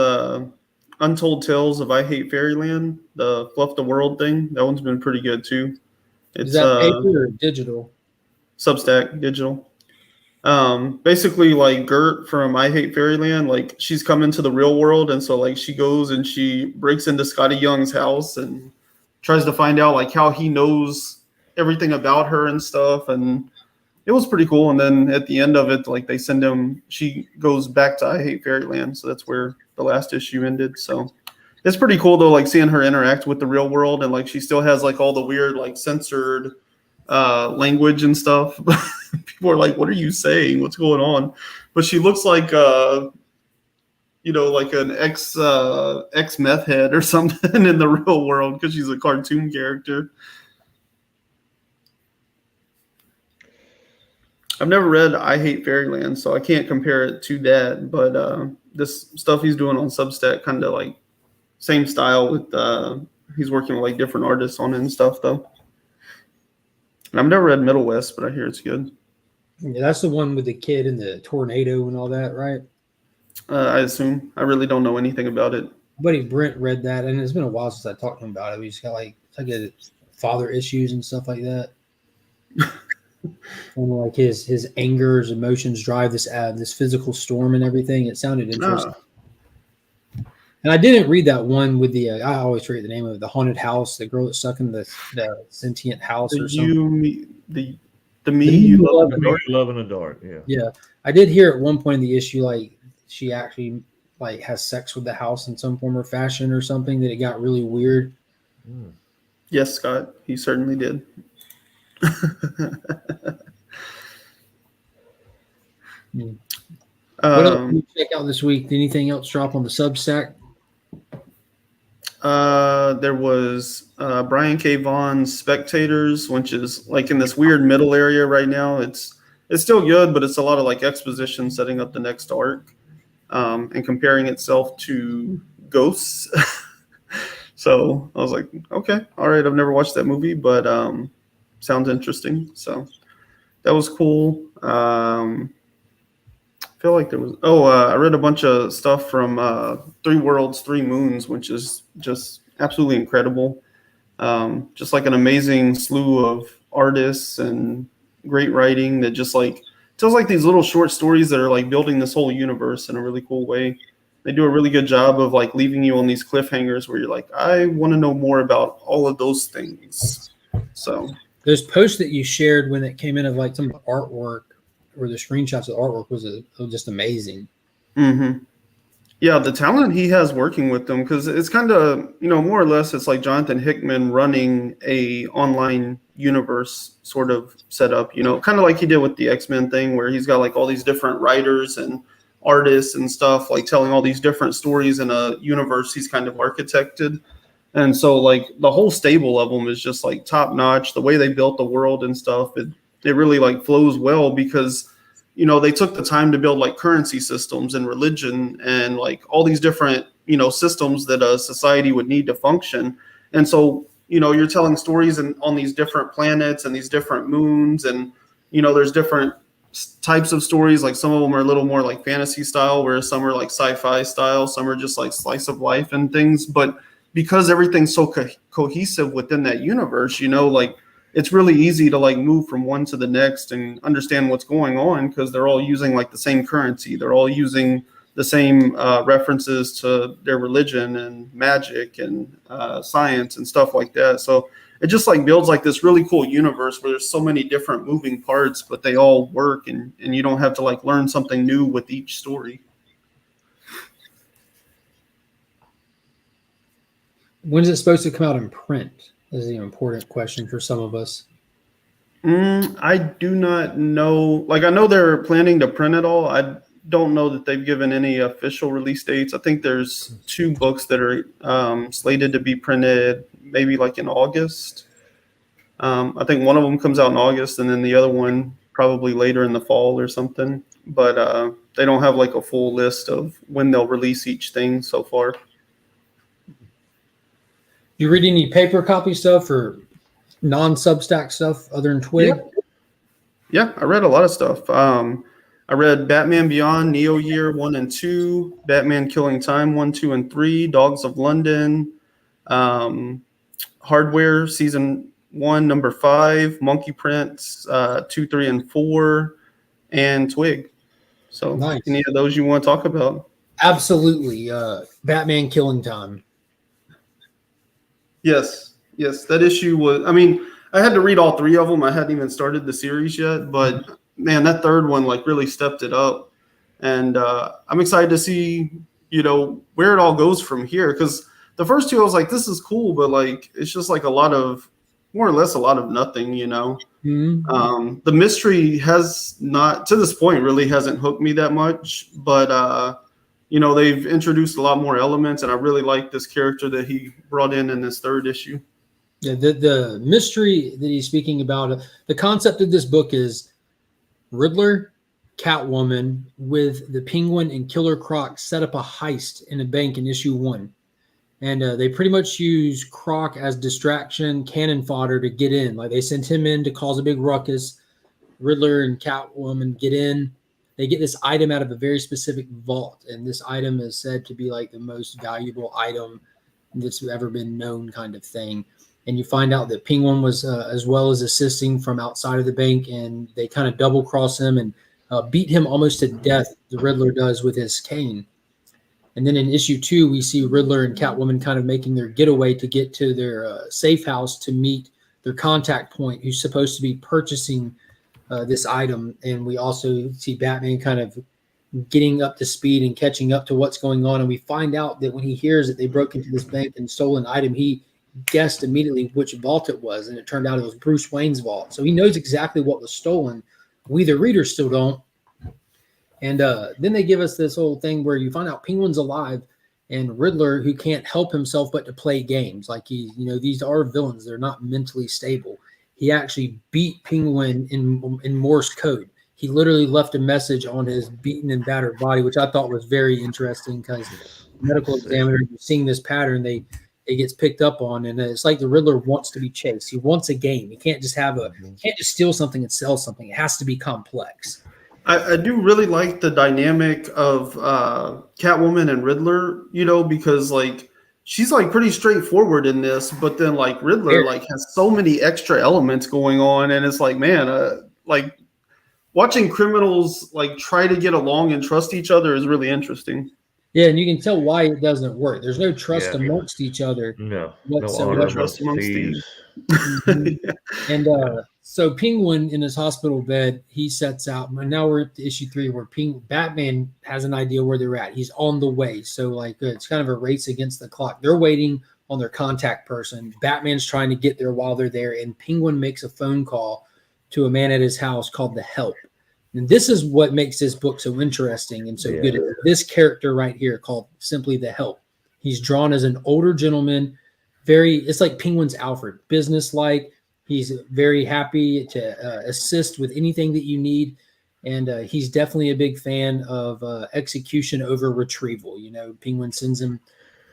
Untold Tales of I Hate Fairyland, the Fluff the World thing. That one's been pretty good, too. Is that paper or digital? Substack, digital. Basically, like Gert from I Hate Fairyland, like she's come into the real world, and so like she goes and she breaks into Scotty Young's house and tries to find out like how he knows everything about her and stuff, and it was pretty cool. And then at the end of it, like they send him, she goes back to I Hate Fairyland, so that's where the last issue ended. So it's pretty cool though, like seeing her interact with the real world, and like she still has like all the weird like censored language and stuff. People are like, what are you saying? What's going on? But she looks like like an ex meth head or something in the real world, because she's a cartoon character. I've never read I Hate Fairyland, so I can't compare it to that. But this stuff he's doing on Substack, kind of like same style with he's working with like different artists on it and stuff though. And I've never read Middle West, but I hear it's good. Yeah, that's the one with the kid and the tornado and all that, right? I assume. I really don't know anything about it. My buddy Brent read that, and it's been a while since I talked to him about it. We just got like father issues and stuff like that. And like his anger, his emotions drive this physical storm and everything. It sounded interesting. And I didn't read that one with the I always forget the name of it, the haunted house, the girl that's stuck in the sentient house or something. The me you love in the dark. Yeah. Yeah. I did hear at one point in the issue, like she actually like has sex with the house in some form or fashion or something, that it got really weird. Yes, Scott, he certainly did. What else did you check out this week? Did anything else drop on the Substack? There was Brian K. Vaughan's Spectators, which is like in this weird middle area right now. It's still good, but it's a lot of like exposition setting up the next arc, and comparing itself to Ghosts. So I was like, okay, all right. I've never watched that movie, but sounds interesting. So that was cool. I feel like there was. I read a bunch of stuff from Three Worlds, Three Moons, which is just absolutely incredible. Just like an amazing slew of artists and great writing that just like tells like these little short stories that are like building this whole universe in a really cool way. They do a really good job of like leaving you on these cliffhangers where you're like, I want to know more about all of those things. So those posts that you shared when it came in of like some artwork or the screenshots of the artwork was just amazing. Mm-hmm. Yeah, the talent he has working with them, because it's kind of, more or less it's like Jonathan Hickman running a online universe sort of setup, kind of like he did with the X-Men thing where he's got like all these different writers and artists and stuff like telling all these different stories in a universe he's kind of architected. And so like the whole stable of them is just like top notch. The way they built the world and stuff, it really like flows well because they took the time to build like currency systems and religion and like all these different systems that a society would need to function. And so you're telling stories on these different planets and these different moons, and there's different types of stories. Like some of them are a little more like fantasy style, whereas some are like sci-fi style, some are just like slice of life and things. But because everything's so cohesive within that universe, like it's really easy to like move from one to the next and understand what's going on because they're all using like the same currency. They're all using the same references to their religion and magic and science and stuff like that. So it just like builds like this really cool universe where there's so many different moving parts, but they all work and you don't have to like learn something new with each story. When is it supposed to come out in print? This is an important question for some of us. I do not know. Like, I know they're planning to print it all. I don't know that they've given any official release dates. I think there's 2 books that are slated to be printed maybe like in August. I think one of them comes out in August and then the other one probably later in the fall or something. But they don't have like a full list of when they'll release each thing so far. You read any paper copy stuff or non-Substack stuff other than Twig? Yeah, I read a lot of stuff. I read Batman Beyond, Neo Year 1 and 2, Batman Killing Time 1, 2, and 3, Dogs of London, Hardware Season 1, Number 5, Monkey Prince 2, 3, and 4, and Twig. So nice. Any of those you want to talk about? Absolutely. Batman Killing Time. Yes, that issue was, I had to read all 3 of them. I hadn't even started the series yet, but man, that third one like really stepped it up. And I'm excited to see, where it all goes from here. Because the first 2, I was like, this is cool, but like, it's just like more or less a lot of nothing, Mm-hmm. The mystery has not, to this point, really hasn't hooked me that much, but they've introduced a lot more elements, and I really like this character that he brought in this 3rd issue. Yeah, the mystery that he's speaking about, the concept of this book is Riddler, Catwoman with the Penguin and Killer Croc set up a heist in a bank in issue 1. And they pretty much use Croc as distraction, cannon fodder to get in. Like they sent him in to cause a big ruckus. Riddler and Catwoman get in. They get this item out of a very specific vault, and this item is said to be like the most valuable item that's ever been known, kind of thing. And you find out that Penguin was as well as assisting from outside of the bank, and they kind of double cross him and beat him almost to death. The Riddler does with his cane. And then in issue 2, we see Riddler and Catwoman kind of making their getaway to get to their safe house to meet their contact point, who's supposed to be purchasing this item. And we also see Batman kind of getting up to speed and catching up to what's going on. And we find out that when he hears that they broke into this bank and stole an item, he guessed immediately which vault it was. And it turned out it was Bruce Wayne's vault. So he knows exactly what was stolen. We, the readers, still don't. And then they give us this whole thing where you find out Penguin's alive, and Riddler, who can't help himself but to play games. Like these are villains. They're not mentally stable. He actually beat Penguin in Morse code. He literally left a message on his beaten and battered body, which I thought was very interesting because medical examiner seeing this pattern, it gets picked up on, and it's like the Riddler wants to be chased. He wants a game. He can't just can't just steal something and sell something. It has to be complex. I do really like the dynamic of Catwoman and Riddler, because like she's like pretty straightforward in this, but then like Riddler like has so many extra elements going on, and it's like, man, like watching criminals like try to get along and trust each other is really interesting. Yeah, and you can tell why it doesn't work. There's no trust amongst each other. No trust amongst thieves. And so Penguin in his hospital bed, he sets out. And now we're at issue 3 where Batman has an idea where they're at. He's on the way. So like it's kind of a race against the clock. They're waiting on their contact person. Batman's trying to get there while they're there. And Penguin makes a phone call to a man at his house called the Help. And this is what makes this book so interesting and so good. This character right here called simply the Help. He's drawn as an older gentleman. It's like Penguin's Alfred, business-like. He's very happy to assist with anything that you need. And he's definitely a big fan of execution over retrieval. Penguin sends him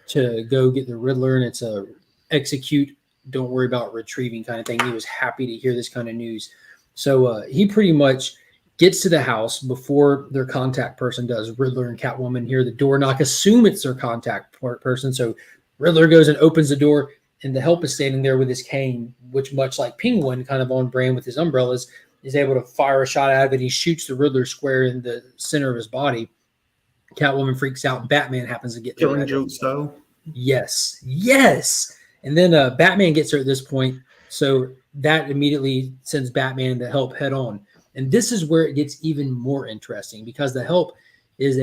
to go get the Riddler, and it's a execute, don't worry about retrieving kind of thing. He was happy to hear this kind of news. So he pretty much gets to the house before their contact person does. Riddler and Catwoman hear the door knock, assume it's their contact person. So Riddler goes and opens the door, and the Help is standing there with his cane, which much like Penguin, kind of on brand with his umbrellas, is able to fire a shot out of it. He shoots the Riddler square in the center of his body. Catwoman freaks out. Batman happens to get there. Killing Joke style. Yes. And then Batman gets her at this point. So that immediately sends Batman and the Help head on. And this is where it gets even more interesting because the Help is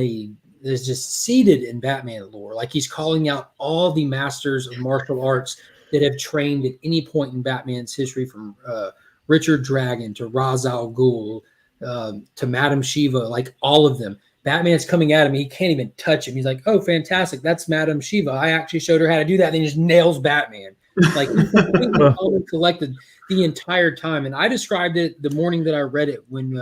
just seated in Batman lore. Like he's calling out all the masters of martial arts that have trained at any point in Batman's history, from Richard Dragon to Ra's al Ghul to Madame Shiva, like all of them. Batman's coming at him. He can't even touch him. He's like, oh, fantastic. That's Madame Shiva. I actually showed her how to do that. And then he just nails Batman. Like he's completely collected the entire time. And I described it the morning that I read it when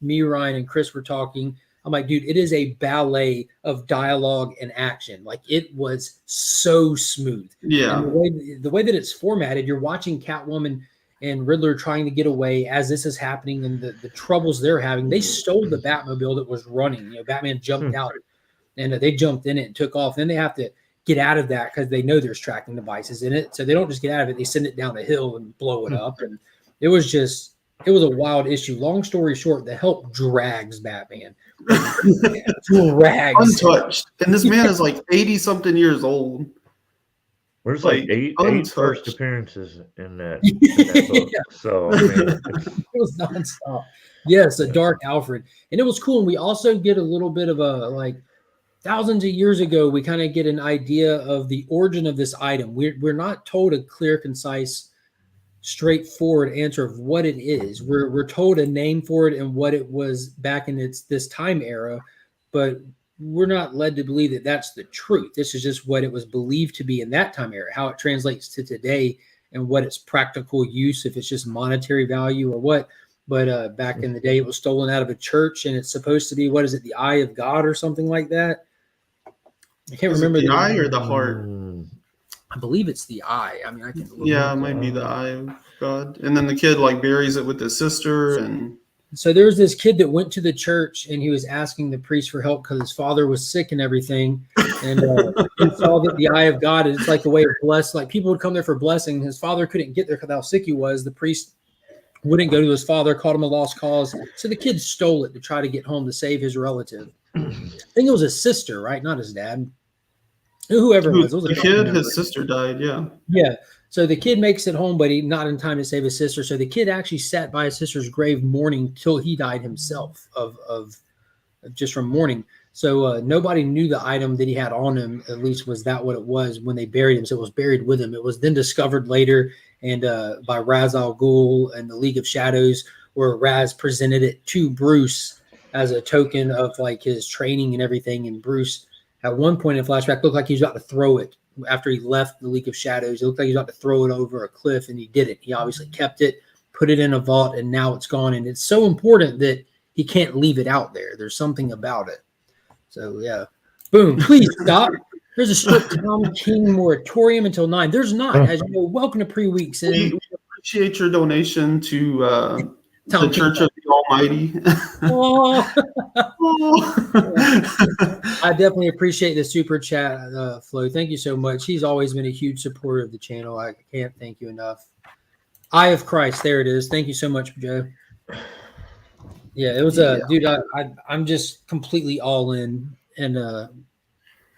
me, Ryan, and Chris were talking. I'm like, dude, it is a ballet of dialogue and action. Like it was so smooth. Yeah. And the way that it's formatted, you're watching Catwoman and Riddler trying to get away as this is happening and the troubles they're having. They stole the Batmobile that was running. Batman jumped out and they jumped in it and took off. Then they have to get out of that because they know there's tracking devices in it. So they don't just get out of it. They send it down a hill and blow it up. And it was a wild issue. Long story short, the Help drags Batman. Drags. Untouched. And this man is like 80-something years old. There's like eight first appearances in that book. Yeah. So, I mean, it was nonstop. Yes, a Dark Alfred. And it was cool. And we also get a little bit of thousands of years ago, we kind of get an idea of the origin of this item. We're not told a clear, concise, straightforward answer of what it is. We're told a name for it and what it was back in this time era, but we're not led to believe that that's the truth. This is just what it was believed to be in that time era, how it translates to today and what its practical use, if it's just monetary value or what. But back in the day, it was stolen out of a church, and it's supposed to be, what is it, the eye of God or something like that? I can't remember the eye or the heart. I believe it's the eye. I mean, I can. Yeah, it might be the eye of God. And then the kid buries it with his sister. And so there was this kid that went to the church, and he was asking the priest for help because his father was sick and everything. And he saw that the eye of God is like the way of bless. Like people would come there for blessing. His father couldn't get there because how sick he was. The priest wouldn't go to his father, called him a lost cause. So the kid stole it to try to get home to save his relative. I think it was his sister, right? Not his dad. Whoever it was. The kid, his sister died, yeah. Yeah. So the kid makes it home, but he not in time to save his sister. So the kid actually sat by his sister's grave mourning till he died himself of just from mourning. So nobody knew the item that he had on him, at least was that what it was when they buried him. So it was buried with him. It was then discovered later and by Ra's al Ghul and the League of Shadows, where Raz presented it to Bruce as a token of like his training and everything. And Bruce, at one point in flashback, looked like he was about to throw it after he left the League of Shadows. It looked like he was about to throw it over a cliff, and he didn't. He obviously kept it, put it in a vault, and now it's gone. And it's so important that he can't leave it out there. There's something about it. So yeah, boom. Please stop. There's a strict Tom King moratorium until 9. There's not. As you know, welcome to pre-weeks. And We appreciate your donation to Tom the Church of the Almighty. Oh. I definitely appreciate the super chat, Flo. Thank you so much. He's always been a huge supporter of the channel. I can't thank you enough. Eye of Christ. There it is. Thank you so much, Joe. Yeah, it was dude. I'm just completely all in, and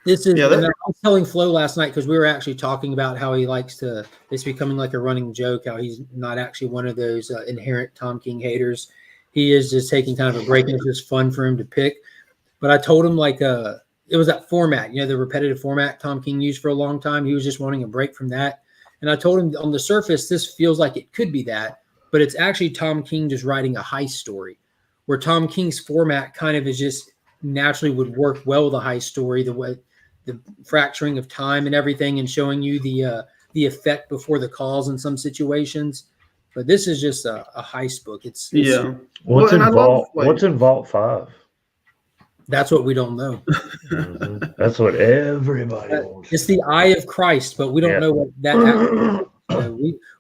this is. I was telling Flo last night because we were actually talking about how he likes to. It's becoming like a running joke how he's not actually one of those inherent Tom King haters. He is just taking kind of a break, and it's just fun for him to pick. But I told him like it was that format, the repetitive format Tom King used for a long time. He was just wanting a break from that, and I told him on the surface this feels like it could be that, but it's actually Tom King just writing a heist story. Where Tom King's format kind of is just naturally would work well with a heist story, the way the fracturing of time and everything, and showing you the effect before the calls in some situations. But this is just a heist book. It's What's in Vault 5? That's what we don't know. Mm-hmm. That's what everybody wants. It's the Eye of Christ, but we don't know what that actually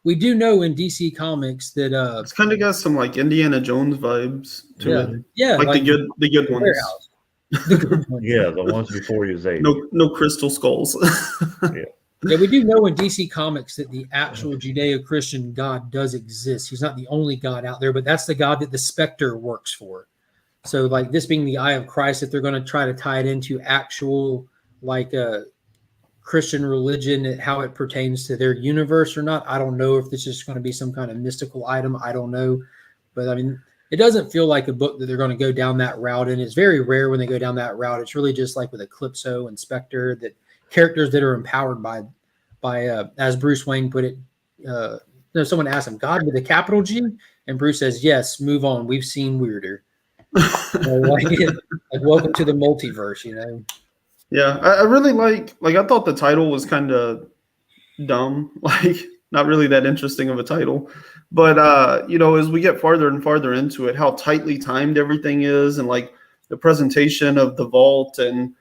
we do know in DC Comics that it's kind of got some like Indiana Jones vibes to it. Yeah, like the good ones. Yeah, the ones before he was 8. No crystal skulls. Yeah, we do know in DC Comics that the actual Judeo-Christian God does exist. He's not the only God out there, but that's the God that the Spectre works for. So, like this being the Eye of Christ, if they're going to try to tie it into actual like Christian religion, how it pertains to their universe or not, I don't know if this is going to be some kind of mystical item. I don't know, but I mean, it doesn't feel like a book that they're going to go down that route, and it's very rare when they go down that route. It's really just like with Eclipso and Spectre, that characters that are empowered by as Bruce Wayne put it. Someone asked him, "God with a capital G," and Bruce says, "Yes, move on. We've seen weirder." like welcome to the multiverse, Yeah, I really like I thought the title was kind of dumb, like not really that interesting of a title. But as we get farther and farther into it, how tightly timed everything is, and like the presentation of the vault and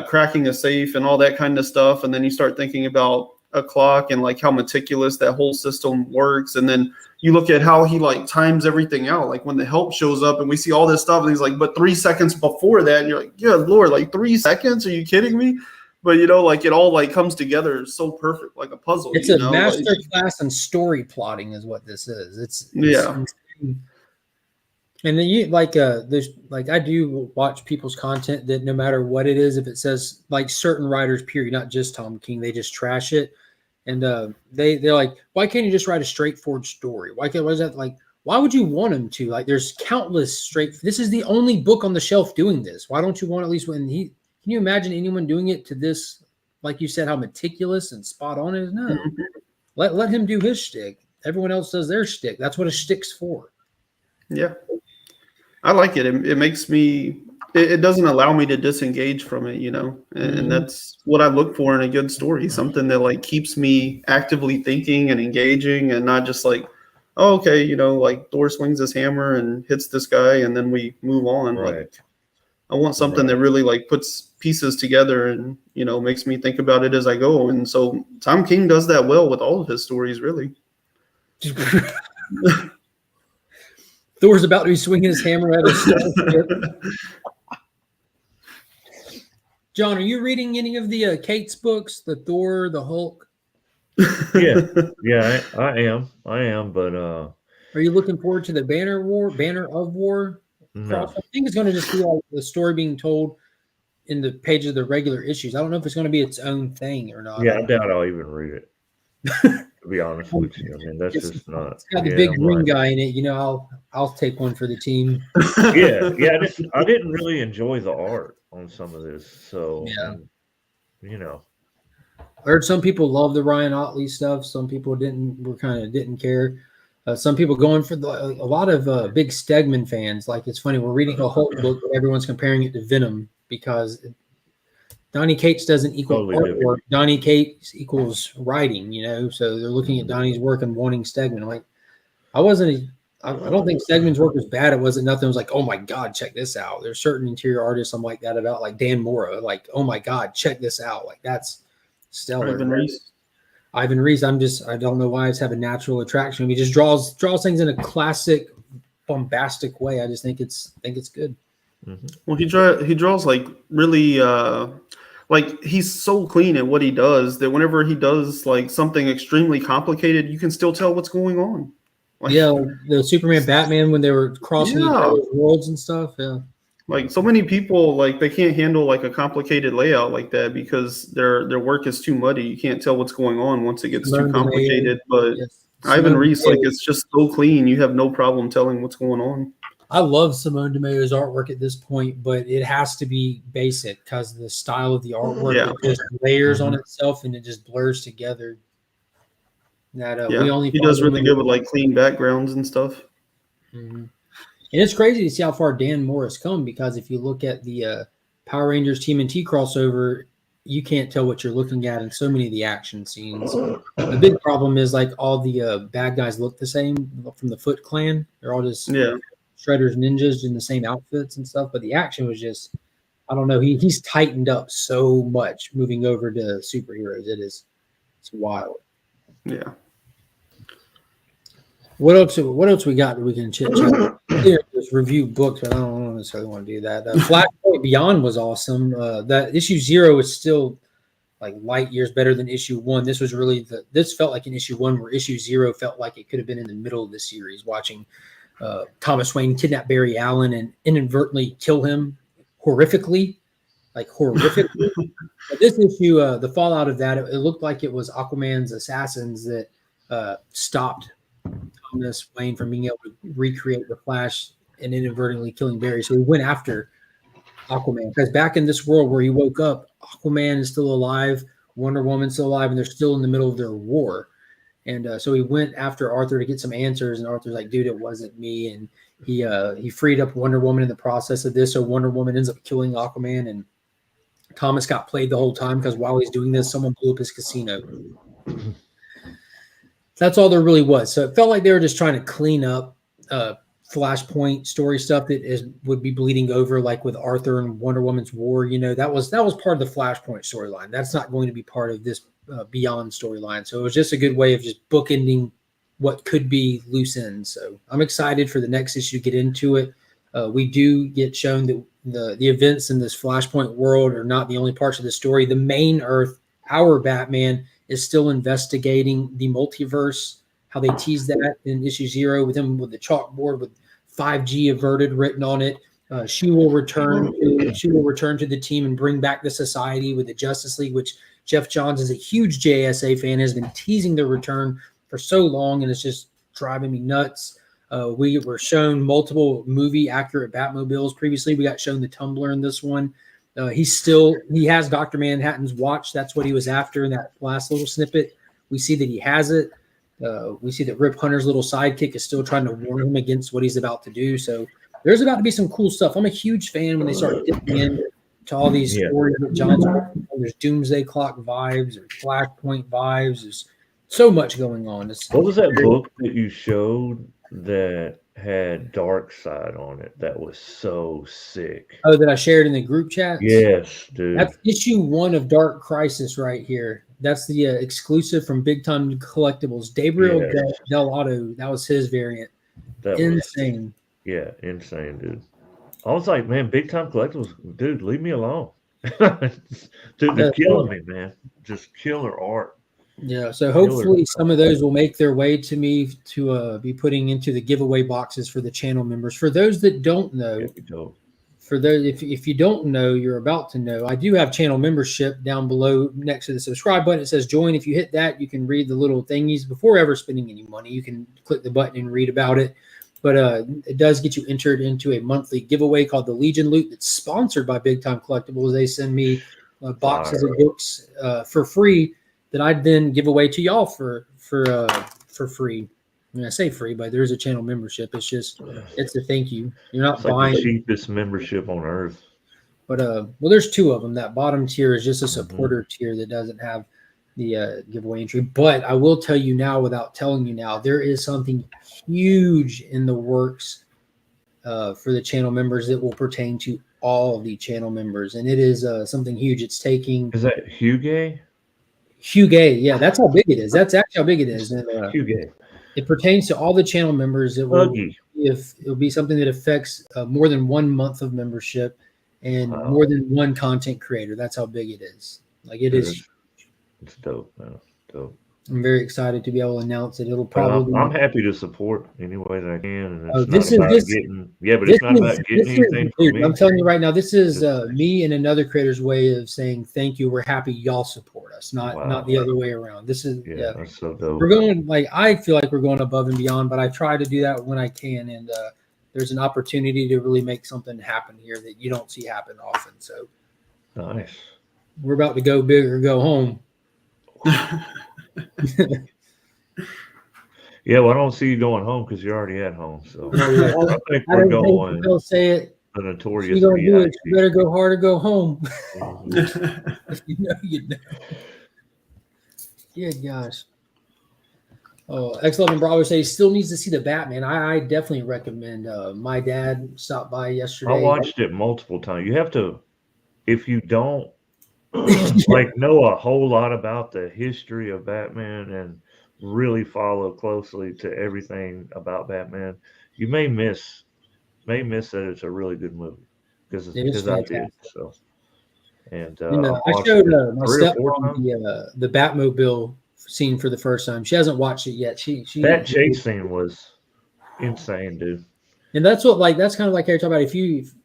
cracking a safe and all that kind of stuff, and then you start thinking about a clock and like how meticulous that whole system works, and then you look at how he like times everything out, like when the help shows up and we see all this stuff and he's like, but 3 seconds before that, and you're like, yeah, Lord, like 3 seconds, are you kidding me? But like it all like comes together so perfect, like a puzzle. It's a master class in story plotting is what this is. It's insane. And then there's like I do watch people's content that no matter what it is, if it says like certain writers, period, not just Tom King, they just trash it. And they're like, why can't you just write a straightforward story? Why would you want him to? Like, there's countless this is the only book on the shelf doing this. Why don't you want at least can you imagine anyone doing it to this? Like you said, how meticulous and spot on it is? No, let him do his shtick. Everyone else does their shtick. That's what a shtick's for. Yeah. I like it. It makes me, it doesn't allow me to disengage from it, and that's what I look for in a good story. Something that like keeps me actively thinking and engaging, and not just like, oh, okay, like Thor swings his hammer and hits this guy and then we move on. Right. Like I want something that really like puts pieces together and, makes me think about it as I go. And so Tom King does that well with all of his stories, really. Thor's about to be swinging his hammer at his John, are you reading any of the Kate's books, the Thor, the Hulk? Yeah, I am, but are you looking forward to the Banner of War? No. I think it's going to just be like the story being told in the pages of the regular issues. I don't know if it's going to be its own thing or not. Yeah, I doubt I'll even read it. To be honest with you, I mean that's just not. It's got the big green guy in it. I'll take one for the team. Yeah. I didn't really enjoy the art on some of this, so I heard some people love the Ryan Otley stuff. Some people didn't care. Some people going for a lot of big Stegman fans. Like, it's funny, we're reading a Hulk book, but everyone's comparing it to Venom because Donnie Cates doesn't equal Totally artwork. Donnie Cates equals writing, so they're looking at Donnie's work and wanting Stegman. I'm like, I don't think Stegman's work was bad. It wasn't nothing. It was like, oh my God, check this out. There's certain interior artists I'm like that about, like Dan Mora. Like, oh my God, check this out. Like, that's stellar. Ivan Reis, I don't know why I just have a natural attraction. He just draws things in a classic, bombastic way. I just think it's good. Mm-hmm. Well, he draws like really like he's so clean at what he does that whenever he does like something extremely complicated, you can still tell what's going on. Like, the Superman Batman when they were crossing each other's worlds and stuff. Yeah. Like so many people, like they can't handle like a complicated layout like that because their work is too muddy. You can't tell what's going on once it gets too complicated. But Ivan Reis, like it's just so clean, you have no problem telling what's going on. I love Simone DeMeo's artwork at this point, but it has to be basic because the style of the artwork it just layers on itself and it just blurs together. He does really good with like clean backgrounds and stuff. Mm-hmm. And it's crazy to see how far Dan Moore has come because if you look at the Power Rangers TMNT crossover, you can't tell what you're looking at in so many of the action scenes. The big problem is like all the bad guys look the same from the Foot Clan. They're all just Shredder's ninjas in the same outfits and stuff. But the action was just, I don't know. He's tightened up so much moving over to superheroes. It's wild. Yeah. What else we got that we can chit chat? Just review books, but I don't necessarily want to do that. Flashpoint Beyond was awesome. That issue 0 is still like light years better than issue 1. This was really this felt like an issue 1 where issue 0 felt like it could have been in the middle of the series. Watching Thomas Wayne kidnap Barry Allen and inadvertently kill him horrifically. But this issue, the fallout of that, it looked like it was Aquaman's assassins that stopped Thomas Wayne from being able to recreate the Flash and inadvertently killing Barry. So he went after Aquaman because back in this world where he woke up, Aquaman is still alive, Wonder Woman's still alive, and they're still in the middle of their war. And so he went after Arthur to get some answers, and Arthur's like, dude, it wasn't me. And he freed up Wonder Woman in the process of this. So Wonder Woman ends up killing Aquaman, and Thomas got played the whole time because while he's doing this, someone blew up his casino. That's all there really was. So it felt like they were just trying to clean up Flashpoint story stuff that would be bleeding over, like with Arthur and Wonder Woman's war. That was part of the Flashpoint storyline. That's not going to be part of this Beyond storyline. So it was just a good way of just bookending what could be loose ends. So I'm excited for the next issue to get into it. We do get shown that the events in this Flashpoint world are not the only parts of the story. The main Earth, our Batman, is still investigating the multiverse, how they tease that in issue 0 with him with the chalkboard with 5G averted written on it. She will return to the team and bring back the society with the Justice League, which Jeff Johns is a huge JSA fan, has been teasing their return for so long, and it's just driving me nuts. We were shown multiple movie accurate Batmobiles previously. We got shown the Tumbler in this one. He has Dr. Manhattan's watch. That's what he was after in that last little snippet. We see that he has it. We see that Rip Hunter's little sidekick is still trying to warn him against what he's about to do. So there's about to be some cool stuff. I'm a huge fan when they start dipping into all these stories with Johnson. There's Doomsday Clock vibes or Flashpoint vibes. There's so much going on. What was that book that you showed that had Dark Side on it? That was so sick. Oh, that I shared in the group chat? Yes, dude. That's issue 1 of Dark Crisis right here. That's the exclusive from Big Time Collectibles. Gabriel Del Otto, that was his variant. That insane. Insane, dude. I was like, man, Big Time Collectibles, dude, leave me alone. Dude, they're killing me, man. Just killer art. Yeah, so hopefully some of those will make their way to me to be putting into the giveaway boxes for the channel members. For those that don't know, if you don't know, you're about to know. I do have channel membership down below next to the subscribe button. It says join. If you hit that, you can read the little thingies before ever spending any money. You can click the button and read about it. But it does get you entered into a monthly giveaway called the Legion Loot that's sponsored by Big Time Collectibles. They send me boxes of books for free that I'd then give away to y'all for free. mean, I say free, but there is a channel membership. It's just it's a thank you. You're not It's like buying. the cheapest membership on earth. But well, there's two of them. That bottom tier is just a supporter tier that doesn't have the giveaway entry. But I will tell you now, without telling you now, there is something huge in the works for the channel members that will pertain to all of the channel members, and it is something huge. It's taking. Is that Hughie? Hughie, yeah, that's how big it is. That's actually how big it is. And, Hughie. it pertains to all the channel members. It will, Huggy. if it'll be something that affects more than 1 month of membership and Wow. more than one content creator. That's how big it is. Like it is. It's dope, man. Dope. I'm very excited to be able to announce it. It'll But probably. I'm happy to support any way that I can. And it's Oh, not this about is- getting. Yeah, but it's not about getting anything from dude, me. I'm telling you right now, this is me and another creator's way of saying thank you. We're happy y'all support us, not the other way around. This is Yeah, that's so dope. we're going like I feel like we're going above and beyond, but I try to do that when I can. And there's an opportunity to really make something happen here that you don't see happen often. So Nice. we're about to go big or go home. Yeah, well, I don't see you going home because you're already at home. So I think I we're don't going think they'll say it. the If notorious. you're gonna do it, you VIP. better go hard or go home. Mhm. If you know, you know. Good gosh. Oh, X11 Bravo says still needs to see the Batman. I definitely recommend. My dad stopped by yesterday. I watched it multiple times. You have to, if you don't like know a whole lot about the history of Batman and really follow closely to everything about Batman, you may miss that it's a really good movie because It is I did. fantastic. So, and You know, I've I watched showed it my 3 or 4 stepmom times. the Batmobile scene for the first time. She hasn't watched it yet. She That chase scene was insane, dude. And that's kind of like how you're talking about.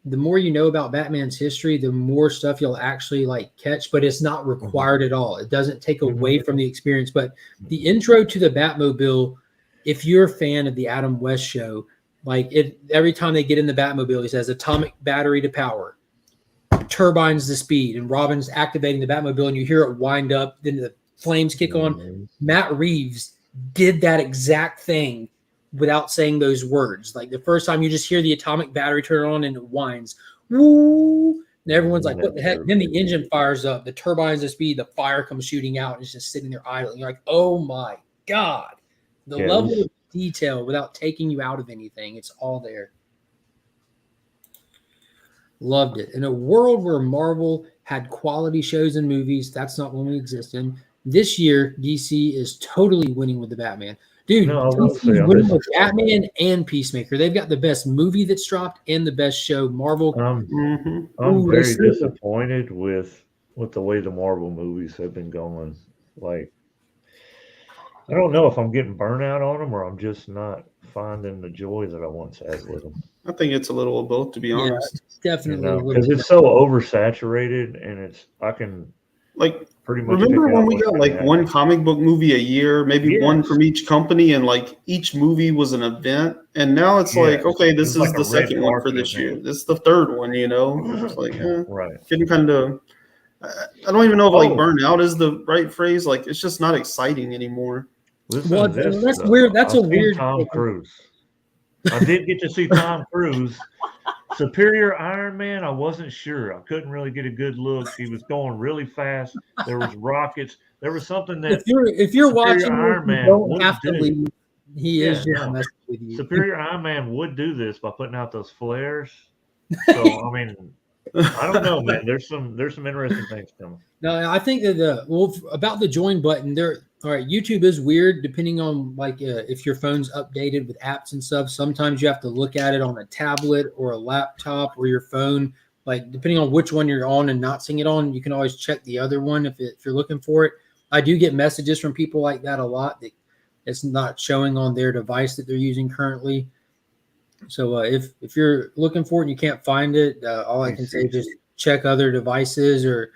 The more you know about Batman's history, the more stuff you'll actually like catch, but it's not required at all. It doesn't take away from the experience. But the intro to the Batmobile, if you're a fan of the Adam West show, every time they get in the Batmobile, he says atomic battery to power, turbines to speed, and Robin's activating the Batmobile, and you hear it wind up, then the flames kick on. Matt Reeves did that exact thing without saying those words. Like the first time you just hear the atomic battery turn on and it whines, woo, and everyone's like, what the heck? Then the engine fires up, the turbines of speed, the fire comes shooting out, and it's just sitting there idling. You're like, oh my God. The level of detail without taking you out of anything, it's all there. Loved it. In a world where Marvel had quality shows and movies, that's not when we exist in. This year, DC is totally winning with the Batman. Dude, DC's winning with Batman and Peacemaker. They've got the best movie that's dropped and the best show. Marvel. I'm very disappointed with the way the Marvel movies have been going. Like, I don't know if I'm getting burnout on them or I'm just not finding the joy that I once had with them. I think it's a little of both, to be honest. Definitely. Because it's so oversaturated and I can pretty much remember when we got one comic book movie a year, maybe one from each company, and each movie was an event, and now it's okay, this is the second one for this year, this is the third one, it's like getting kind of, I don't even know if burnout is the right phrase. It's just not exciting anymore. That's weird. That's a weird Tom Cruise. I did get to see Tom Cruise. Superior Iron Man, I wasn't sure. I couldn't really get a good look. He was going really fast. There was rockets. There was something that if you're watching Iron Man you don't would have to do. leave. He is just messing with you. Superior Iron Man would do this by putting out those flares. So I mean, I don't know, man. There's some interesting things coming. No, I think that about the join button there. All right, YouTube is weird depending on if your phone's updated with apps and stuff. Sometimes you have to look at it on a tablet or a laptop or your phone. Depending on which one you're on and not seeing it on, you can always check the other one if you're looking for it. I do get messages from people like that a lot that it's not showing on their device that they're using currently. So if you're looking for it and you can't find it, all I can say is just check other devices or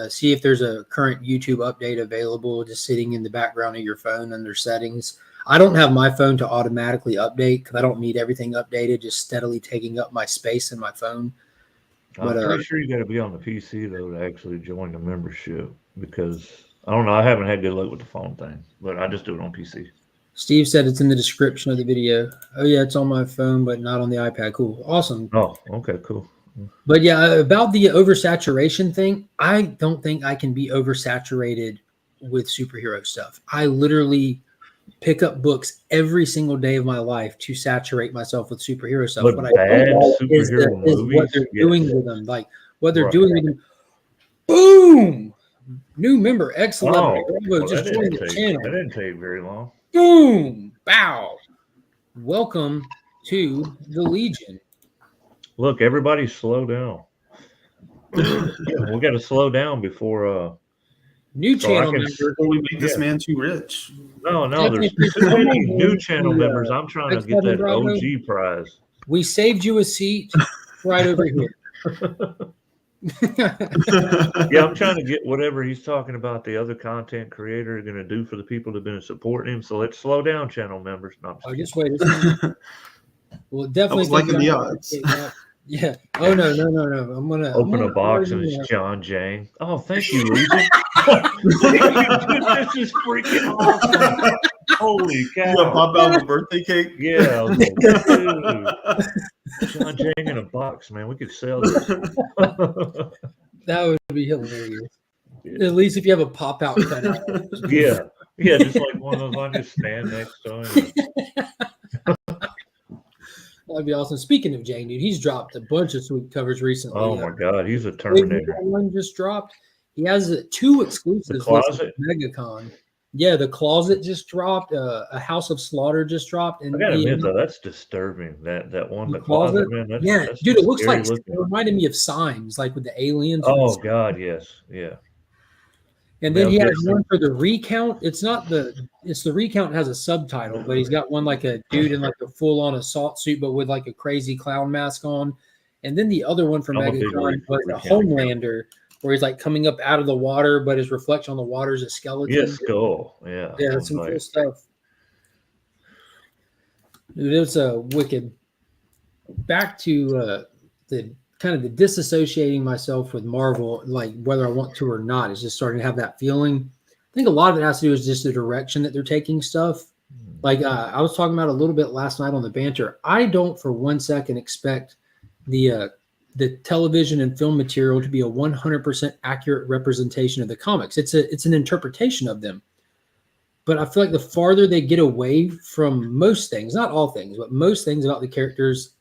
see if there's a current YouTube update available just sitting in the background of your phone under settings. I don't have my phone to automatically update because I don't need everything updated, just steadily taking up my space in my phone. I'm pretty sure you got to be on the PC, though, to actually join the membership because, I don't know, I haven't had good luck with the phone thing, but I just do it on PC. Steve said it's in the description of the video. Oh yeah, it's on my phone, but not on the iPad. Cool. Awesome. Oh, okay, cool. But yeah, about the oversaturation thing, I don't think I can be oversaturated with superhero stuff. I literally pick up books every single day of my life to saturate myself with superhero stuff. But what I bad don't like is superhero what they're movies, doing with them. Like what they're Right. doing with them. Boom! New member, X11. Oh, Bravo, well, just that joined didn't the take channel. that didn't take very long. Boom! Bow! Welcome to the Legion. Look, everybody slow down. We got to slow down before New So channel I can- member. Before we make this Yeah. man too rich. no, Definitely there's too appreciate many it. new channel The, members. I'm trying to get X7 that Bravo. OG prize. We saved you a seat right over here. Yeah, I'm trying to get whatever he's talking about the other content creator are going to do for the people that have been supporting him. So let's slow down, channel members. No, I'm just Oh, kidding. just wait. Well, definitely was liking think the that- odds. Yeah. Oh no. I'm gonna Open a box and it's John Jang. Oh, thank you, Legion. This is freaking awesome. Holy You gonna cow. pop out a birthday cake? Yeah. I was like, dude. John Jang in a box, man. We could sell this. That would be hilarious. Yeah. At least if you have a pop out cutout. Yeah. Yeah, just like one of those. I just stand next to him. That'd be awesome. Speaking of Jane, dude, he's dropped a bunch of sweet covers recently. Oh my God, he's a Big Terminator. One just dropped. He has 2 exclusives. The Closet? listed at MegaCon. Yeah, The Closet just dropped. A House of Slaughter just dropped. And I gotta he- admit though, that's disturbing. That one, The the closet, Closet? man. yeah, That's dude, it looks scary like it looking. reminded me of Signs, like with the aliens. Oh God, yes, yeah. And then Mel he has Gibson. one for the recount. It's the recount has a subtitle, but he's got one like a dude in like a full on assault suit, but with like a crazy clown mask on. And then the other one from I'm a big Megatron was a Recount. Homelander, where he's like coming up out of the water, but his reflection on the water is a skeleton. Yeah, Skull. Yeah. Yeah, I'm that's some like, cool stuff. Dude, it was a wicked. Back to the kind of the disassociating myself with Marvel, like whether I want to or not, is just starting to have that feeling. I think a lot of it has to do with just the direction that they're taking stuff. Like I was talking about a little bit last night on the banter. I don't for 1 second expect the television and film material to be a 100% accurate representation of the comics. It's an interpretation of them. But I feel like the farther they get away from most things, not all things, but most things about the characters,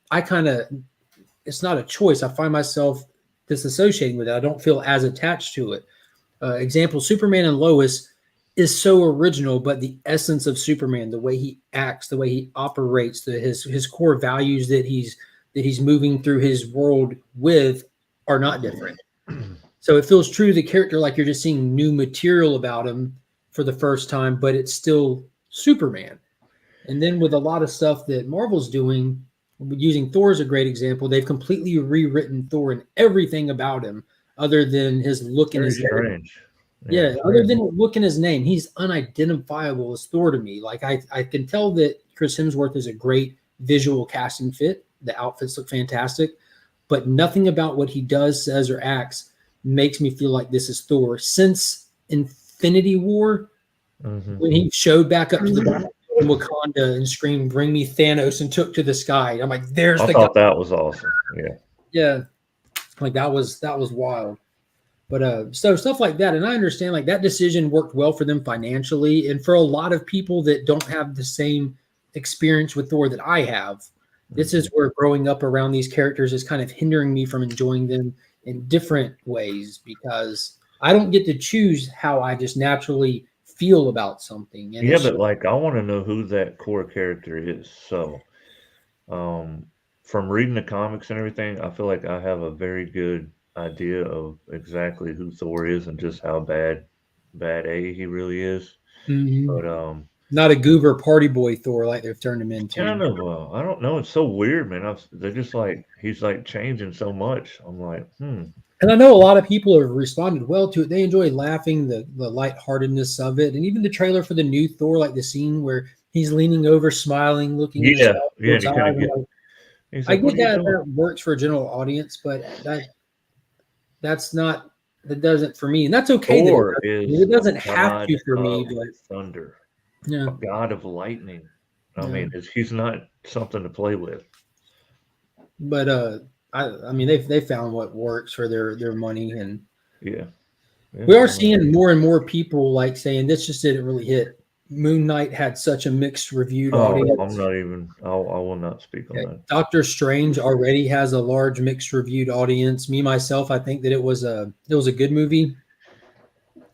it's not a choice. I find myself disassociating with it. I don't feel as attached to it. Example, Superman and Lois is so original, but the essence of Superman, the way he acts, the way he operates, his core values that he's moving through his world with are not different. So it feels true to the character, like you're just seeing new material about him for the first time, but it's still Superman. And then with a lot of stuff that Marvel's doing, using Thor as a great example, they've completely rewritten Thor and everything about him other than his look and very his name. strange. Yeah, other than look and his name, he's unidentifiable as Thor to me. Like I can tell that Chris Hemsworth is a great visual casting fit. The outfits look fantastic, but nothing about what he does, says, or acts makes me feel like this is Thor. Since Infinity War, when he showed back up to the battle in Wakanda and screamed, "Bring me Thanos," and took to the sky. I'm like, there's I the thought guy. that was awesome. Yeah. Yeah, like that was wild. But so stuff like that, and I understand like that decision worked well for them financially, and for a lot of people that don't have the same experience with Thor that I have, this is where growing up around these characters is kind of hindering me from enjoying them in different ways, because I don't get to choose how I just naturally feel about something. And Yeah, it's but like I want to know who that core character is. So from reading the comics and everything, I feel like I have a very good idea of exactly who Thor is and just how bad he really is. But not a goober party boy Thor like they've turned him into. kind of I don't know, it's so weird, man. They're just like he's like changing so much. I'm like, And I know a lot of people have responded well to it. They enjoy laughing, the lightheartedness of it, and even the trailer for the new Thor, like the scene where he's leaning over, smiling, looking. at yeah, his you eyes, kind of get. like, He's I like, get "What are you that doing?" that works for a general audience, but that doesn't for me, and that's okay. Thor That is it doesn't the have to god for me, of but thunder. Yeah. a god of lightning. I mean, he's not something to play with. But I mean, they found what works for their money, and Yeah. we are seeing more and more people like saying this just didn't really hit. Moon Knight had such a mixed reviewed audience. I'm not even. I will not speak on that. Doctor Strange already has a large mixed reviewed audience. Me myself, I think that it was a good movie.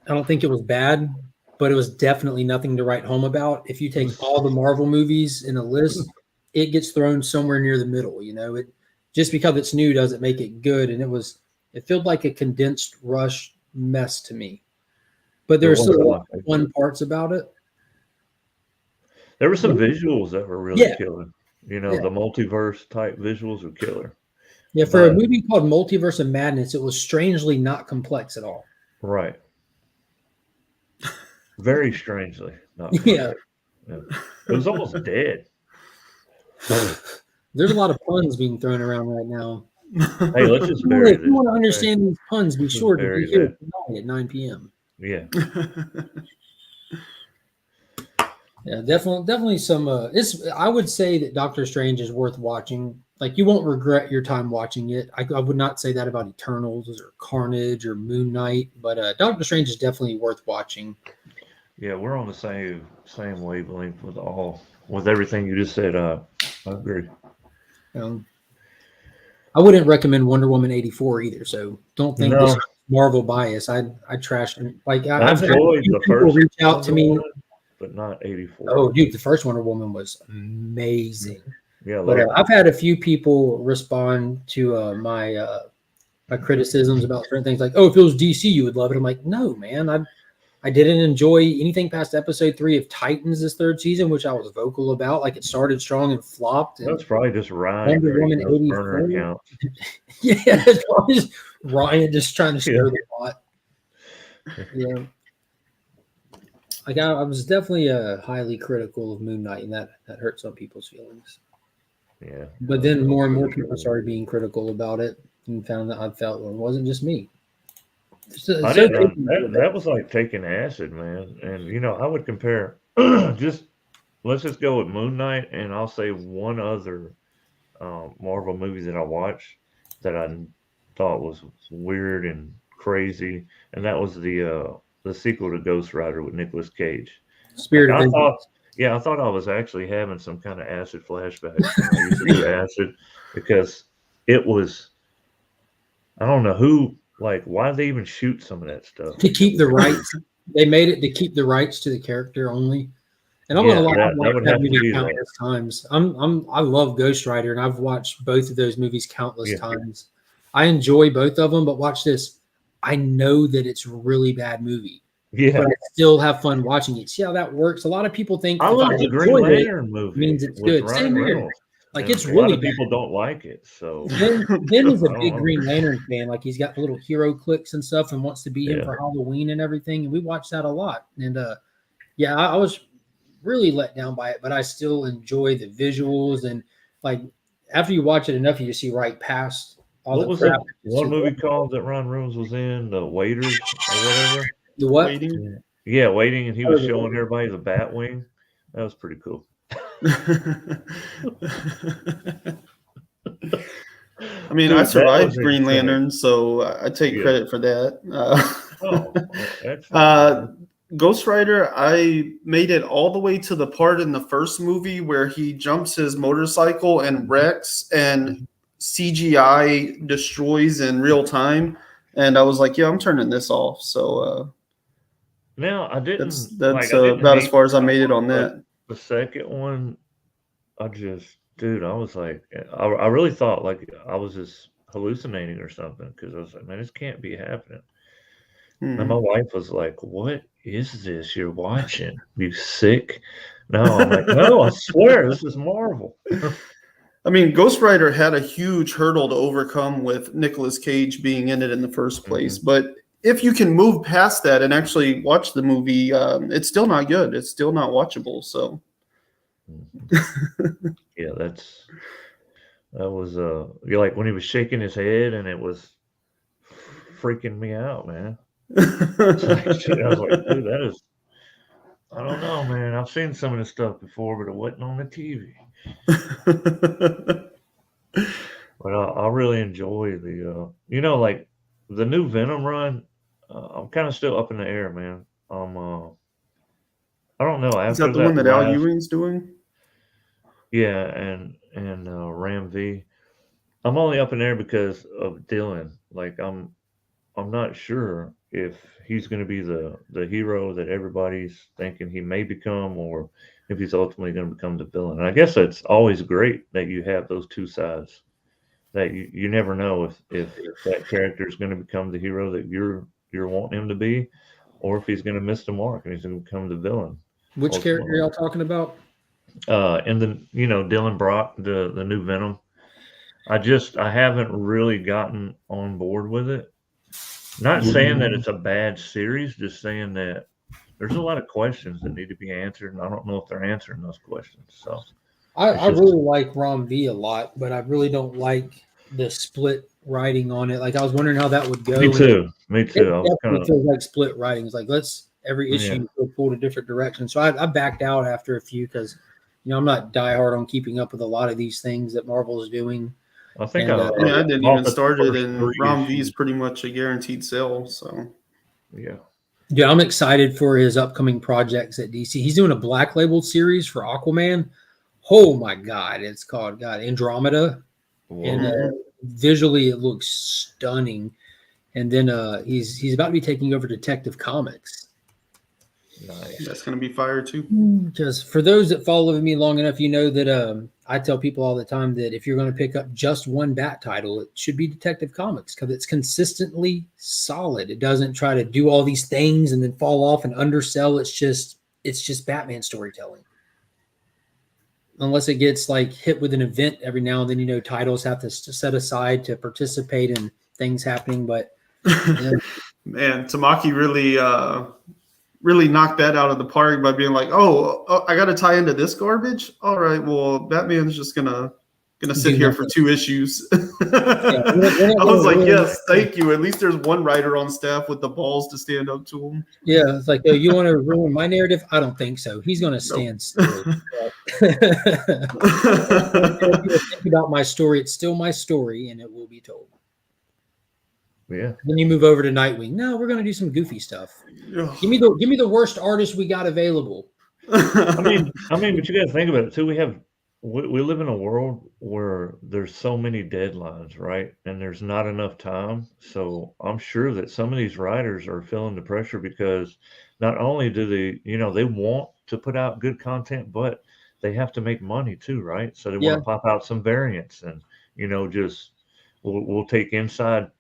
I don't think it was bad, but it was definitely nothing to write home about. If you take all the Marvel movies in a list, it gets thrown somewhere near the middle. You know, it just because it's new doesn't make it good. And it felt like a condensed rush mess to me. But there were still a lot of fun parts about it. There were some visuals that were really killer. You know, the multiverse type visuals were killer. Yeah, for a movie called Multiverse of Madness, it was strangely not complex at all. Right. Very strangely. Not yeah. It was almost dead. There's a lot of puns being thrown around right now. Hey, let's just bury this. If you want to understand these puns, be sure to be here tonight at 9 p.m. Yeah. Yeah, definitely some. I would say that Doctor Strange is worth watching. Like, you won't regret your time watching it. I would not say that about Eternals or Carnage or Moon Knight, but Doctor Strange is definitely worth watching. Yeah, we're on the same wavelength with everything you just said. I agree. I wouldn't recommend Wonder Woman 84 either. So don't think this is Marvel bias. I trashed it. Like, I've had the people reach out to me, but not 84. Oh, dude, the first Wonder Woman was amazing. Yeah, but I've had a few people respond to my criticisms about certain things, like, "Oh, if it was DC, you would love it." I'm like, "No, man, I didn't enjoy anything past episode 3 of Titans this third season, which I was vocal about. Like, it started strong and flopped. And that's probably just Ryan. Wonder Woman 84. Yeah, it's probably just Ryan just trying to stir the pot. Yeah. Like, I was definitely highly critical of Moon Knight, and that hurt some people's feelings. Yeah. But then more and more people started being critical about it, and found that it wasn't just me. That was like taking acid, man. And you know, I would compare. Let's just go with Moon Knight, and I'll say one other Marvel movie that I watched that I thought was weird and crazy, and that was the sequel to Ghost Rider with Nicolas Cage. Spirit of I thought I was actually having some kind of acid flashback when I used to do acid, because it was, I don't know who, like, why did they even shoot some of that stuff? To keep the rights. They made it to keep the rights to the character only. And I'm gonna lie, I've watched that movie countless times. I love Ghost Rider, and I've watched both of those movies countless times. I enjoy both of them, but watch this. I know that it's a really bad movie. Yeah. But I still have fun watching it. See how that works? A lot of people think I love the Green Lantern movie. Means it's good. Same here. Like, it's really a lot of people don't like it. So Ben is a big Green Lantern fan. Like, he's got little hero clicks and stuff, and wants to be him for Halloween and everything. And we watch that a lot. And I was really let down by it, but I still enjoy the visuals. And like, after you watch it enough, you just see right past all the crap. One movie called that Ron Reynolds was in, The Waiters or whatever. The what? Waiting. Yeah, Waiting, and he was showing everybody the Batwing. That was pretty cool. I mean, I survived Green Lantern, so I take credit for that. Ghost Rider, I made it all the way to the part in the first movie where he jumps his motorcycle and wrecks, and CGI destroys in real time. And I was like, yeah, I'm turning this off. So now I didn't. That's about as far as I made it on that. The second one, I was like, I really thought like I was just hallucinating or something, because I was like, man, this can't be happening. And my wife was like, what is this you're watching? You sick? No, I'm like, no, I swear this is Marvel. I mean, Ghost Rider had a huge hurdle to overcome with Nicolas Cage being in it in the first place. But if you can move past that and actually watch the movie, it's still not good. It's still not watchable. So, yeah, that was you're like when he was shaking his head, and it was freaking me out, man. I was like, dude, I don't know, man. I've seen some of this stuff before, but it wasn't on the TV. But I really enjoy the, like the new Venom run. I'm kind of still up in the air, man. I don't know. Is that After the one that that Al last, Ewing's doing? yeah, and Ram V. I'm only up in there because of Dylan. Like I'm not sure if he's going to be the hero that everybody's thinking he may become, or if he's ultimately going to become the villain. And I guess it's always great that you have those two sides. That you never know if that character is going to become the hero that you're wanting him to be, or if he's going to miss the mark and he's going to become the villain. Which character Ultimately. y'all talking about? And then Dylan Brock, the new Venom. I haven't really gotten on board with it. Not saying that it's a bad series, just saying that there's a lot of questions that need to be answered, and I don't know if they're answering those questions. So I really like Rom V a lot, but I really don't like the split writing on it. Like I was wondering how that would go. Me too. It definitely feels like split writing. It's like let's every issue go pulled a different direction. So I backed out after a few because I'm not diehard on keeping up with a lot of these things that Marvel is doing. I think I didn't even start it, and Rom V is pretty much a guaranteed sell. So yeah, I'm excited for his upcoming projects at DC. He's doing a black labeled series for Aquaman. Oh my God, it's called Andromeda, and visually it looks stunning. And then he's about to be taking over Detective Comics. Nice. That's going to be fire too. Because for those that follow me long enough, you know that I tell people all the time that if you're going to pick up just one Bat title, it should be Detective Comics because it's consistently solid. It doesn't try to do all these things and then fall off and undersell. It's just Batman storytelling. Unless it gets like hit with an event every now and then, titles have to set aside to participate in things happening. But man, Tamaki really knocked that out of the park by being like, oh, I got to tie into this garbage. All right, well, Batman's just gonna sit here for 2 issues. I was like, yes, thank you. At least there's one writer on staff with the balls to stand up to him. Yeah, it's like, oh, you want to ruin my narrative? I don't think so. He's going to stand still. Think about my story. It's still my story, and it will be told. Yeah. Then you move over to Nightwing. No, we're going to do some goofy stuff. Give me the worst artist we got available. I mean, but you got to think about it too. We live in a world where there's so many deadlines, right? And there's not enough time. So I'm sure that some of these writers are feeling the pressure because not only do they, they want to put out good content, but they have to make money too, right? So they want to pop out some variants and, just we'll take inside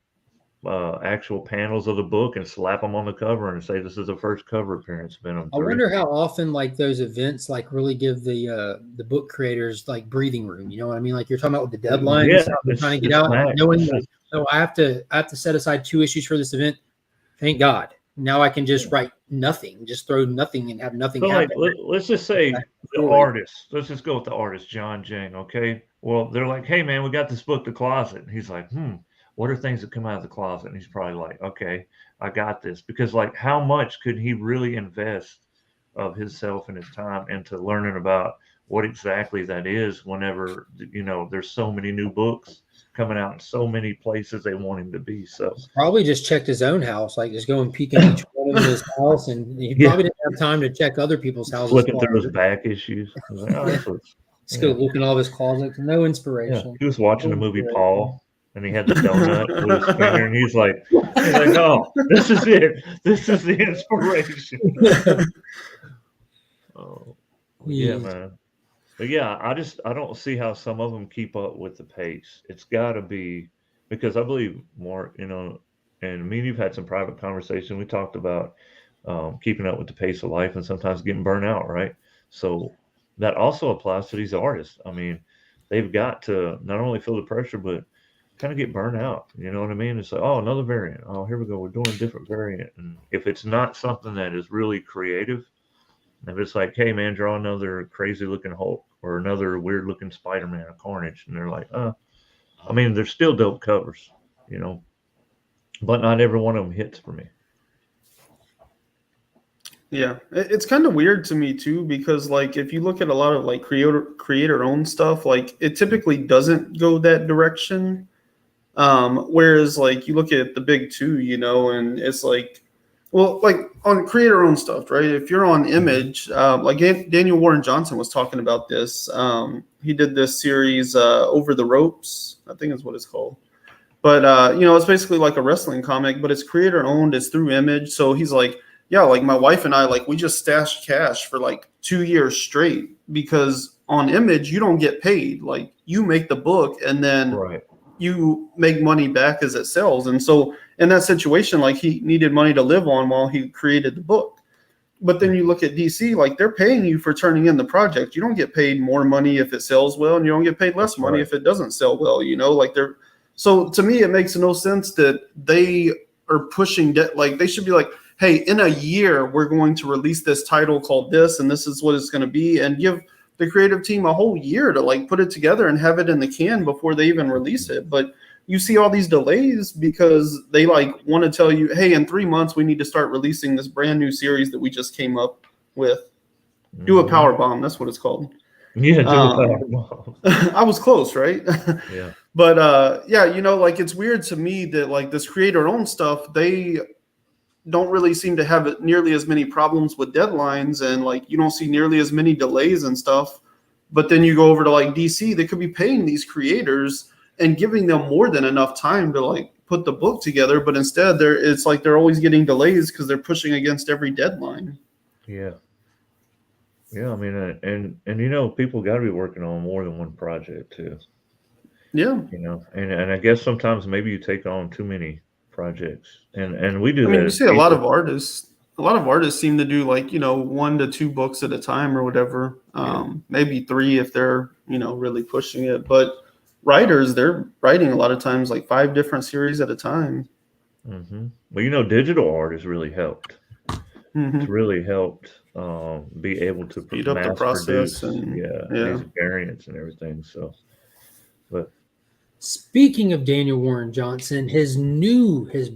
actual panels of the book and slap them on the cover and say this is the first cover appearance. Venom 3. I wonder how often like those events like really give the book creators like breathing room. You know what I mean? Like you're talking about with the deadlines, trying to get out, knowing like, oh, I have to set aside 2 issues for this event. Thank God. Now I can just write nothing, just throw nothing and have nothing happen. Like, let's just say the artist. Let's just go with the artist, John Jang. Okay. Well, they're like, hey man, we got this book, The Closet. And he's like, what are things that come out of the closet? And he's probably like, okay, I got this. Because like how much could he really invest of himself and his time into learning about what exactly that is whenever, there's so many new books coming out in so many places they want him to be. So probably just checked his own house, like just go and peek in each one of his house. And he probably didn't have time to check other people's houses. Flipping through his back issues. Like, just go look in all of his closets. No inspiration. Yeah. He was watching the movie Paul. And he had the donut with his finger, and he's like, "Oh, this is it. This is the inspiration." Oh, yeah, man. But yeah, I don't see how some of them keep up with the pace. It's got to be because I believe more, and me and you've had some private conversation. We talked about keeping up with the pace of life and sometimes getting burnt out, right? So that also applies to these artists. I mean, they've got to not only feel the pressure, but kind of get burnt out. You know what I mean? It's like, oh, another variant. Oh, here we go. We're doing a different variant. And if it's not something that is really creative, if it's like, hey, man, draw another crazy looking Hulk or another weird looking Spider-Man or Carnage. And they're like, I mean, they're still dope covers, but not every one of them hits for me. Yeah, it's kind of weird to me too, because like if you look at a lot of like creator owned stuff, like it typically doesn't go that direction. Whereas like you look at the big two, and it's like, well, like on creator owned stuff, right? If you're on Image, like Daniel Warren Johnson was talking about this. He did this series, Over the Ropes, I think is what it's called. But it's basically like a wrestling comic, but it's creator owned. It's through Image. So he's like, yeah, like my wife and I, like we just stashed cash for like 2 years straight, because on Image you don't get paid. Like you make the book and then you make money back as it sells. And so in that situation, like he needed money to live on while he created the book. But then you look at DC, like they're paying you for turning in the project. You don't get paid more money if it sells well, and you don't get paid less money if it doesn't sell well. Like they're. So to me, it makes no sense that they are pushing debt. Like they should be like, hey, in a year, we're going to release this title called this, and this is what it's going to be, and give the creative team a whole year to like put it together and have it in the can before they even release it. But you see all these delays because they like want to tell you, hey, in 3 months, we need to start releasing this brand new series that we just came up with. Do a power bomb. That's what it's called. Yeah, do a power bomb. I was close, right? Yeah. But like it's weird to me that like this creator-owned stuff, they don't really seem to have nearly as many problems with deadlines, and like you don't see nearly as many delays and stuff. But then you go over to like DC, they could be paying these creators and giving them more than enough time to like put the book together, but instead it's like they're always getting delays because they're pushing against every deadline. Yeah. Yeah, I mean, and people got to be working on more than one project too. Yeah. And I guess sometimes maybe you take on too many projects, and we do. I mean, you see a lot of artists seem to do like 1 to 2 books at a time or whatever. Maybe 3 if they're really pushing it. But writers, they're writing a lot of times like 5 different series at a time. Mm-hmm. Well, digital art has really helped. Mm-hmm. It's really helped be able to speed up the process and these variants and everything. So, but speaking of Daniel Warren Johnson, his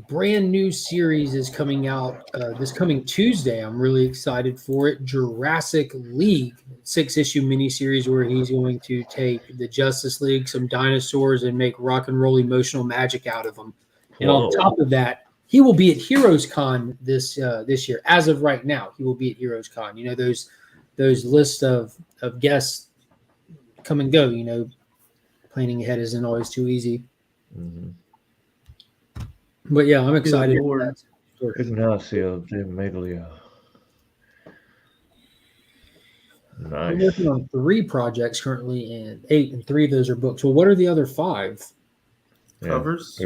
brand new series is coming out this coming Tuesday. I'm really excited for it. Jurassic League, 6-issue miniseries where he's going to take the Justice League, some dinosaurs, and make rock and roll emotional magic out of them. And on top of that, he will be at Heroes Con this year. As of right now, he will be at Heroes Con. Those lists of guests come and go. Planning ahead isn't always too easy. Mm-hmm. But yeah, I'm excited. Ignacio de Meglia. Nice. I'm working on 3 projects currently, and 8, and 3 of those are books. Well, what are the other 5? Covers.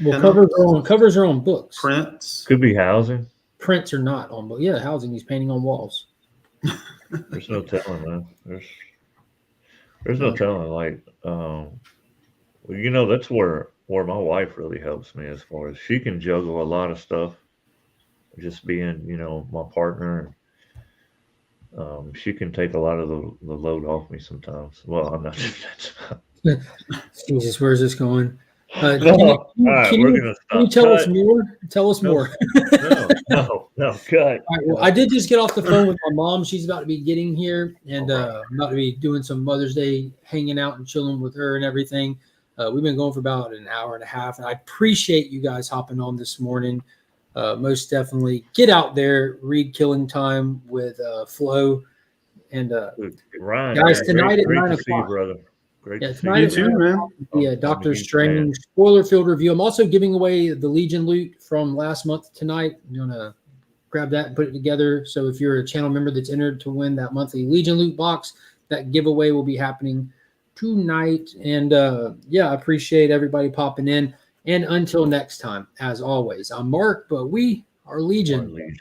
Covers are on books. Prints. Could be housing. Prints are not on books. Yeah, housing. He's painting on walls. There's no telling, man. There's no telling. Like, that's where my wife really helps me, as far as she can juggle a lot of stuff. Just being, my partner. She can take a lot of the load off me sometimes. Well, I'm not. Jesus, where's this going? Can you tell us more? Tell us more. No, cut. All right, well, I did just get off the phone with my mom. She's about to be getting here, and I'm about to be doing some Mother's Day hanging out and chilling with her and everything. We've been going for about an hour and a half, and I appreciate you guys hopping on this morning. Most definitely get out there, read Killing Time with Flo. And Ryan, guys, tonight at 9 o'clock. Brother. Great to see tonight you at too, man. Yeah, Doctor Strange spoiler-filled review. I'm also giving away the Legion loot from last month tonight. I'm going to grab that and put it together. So if you're a channel member that's entered to win that monthly Legion loot box, that giveaway will be happening tonight. And I appreciate everybody popping in. And until next time, as always, I'm Mark, but we are Legion.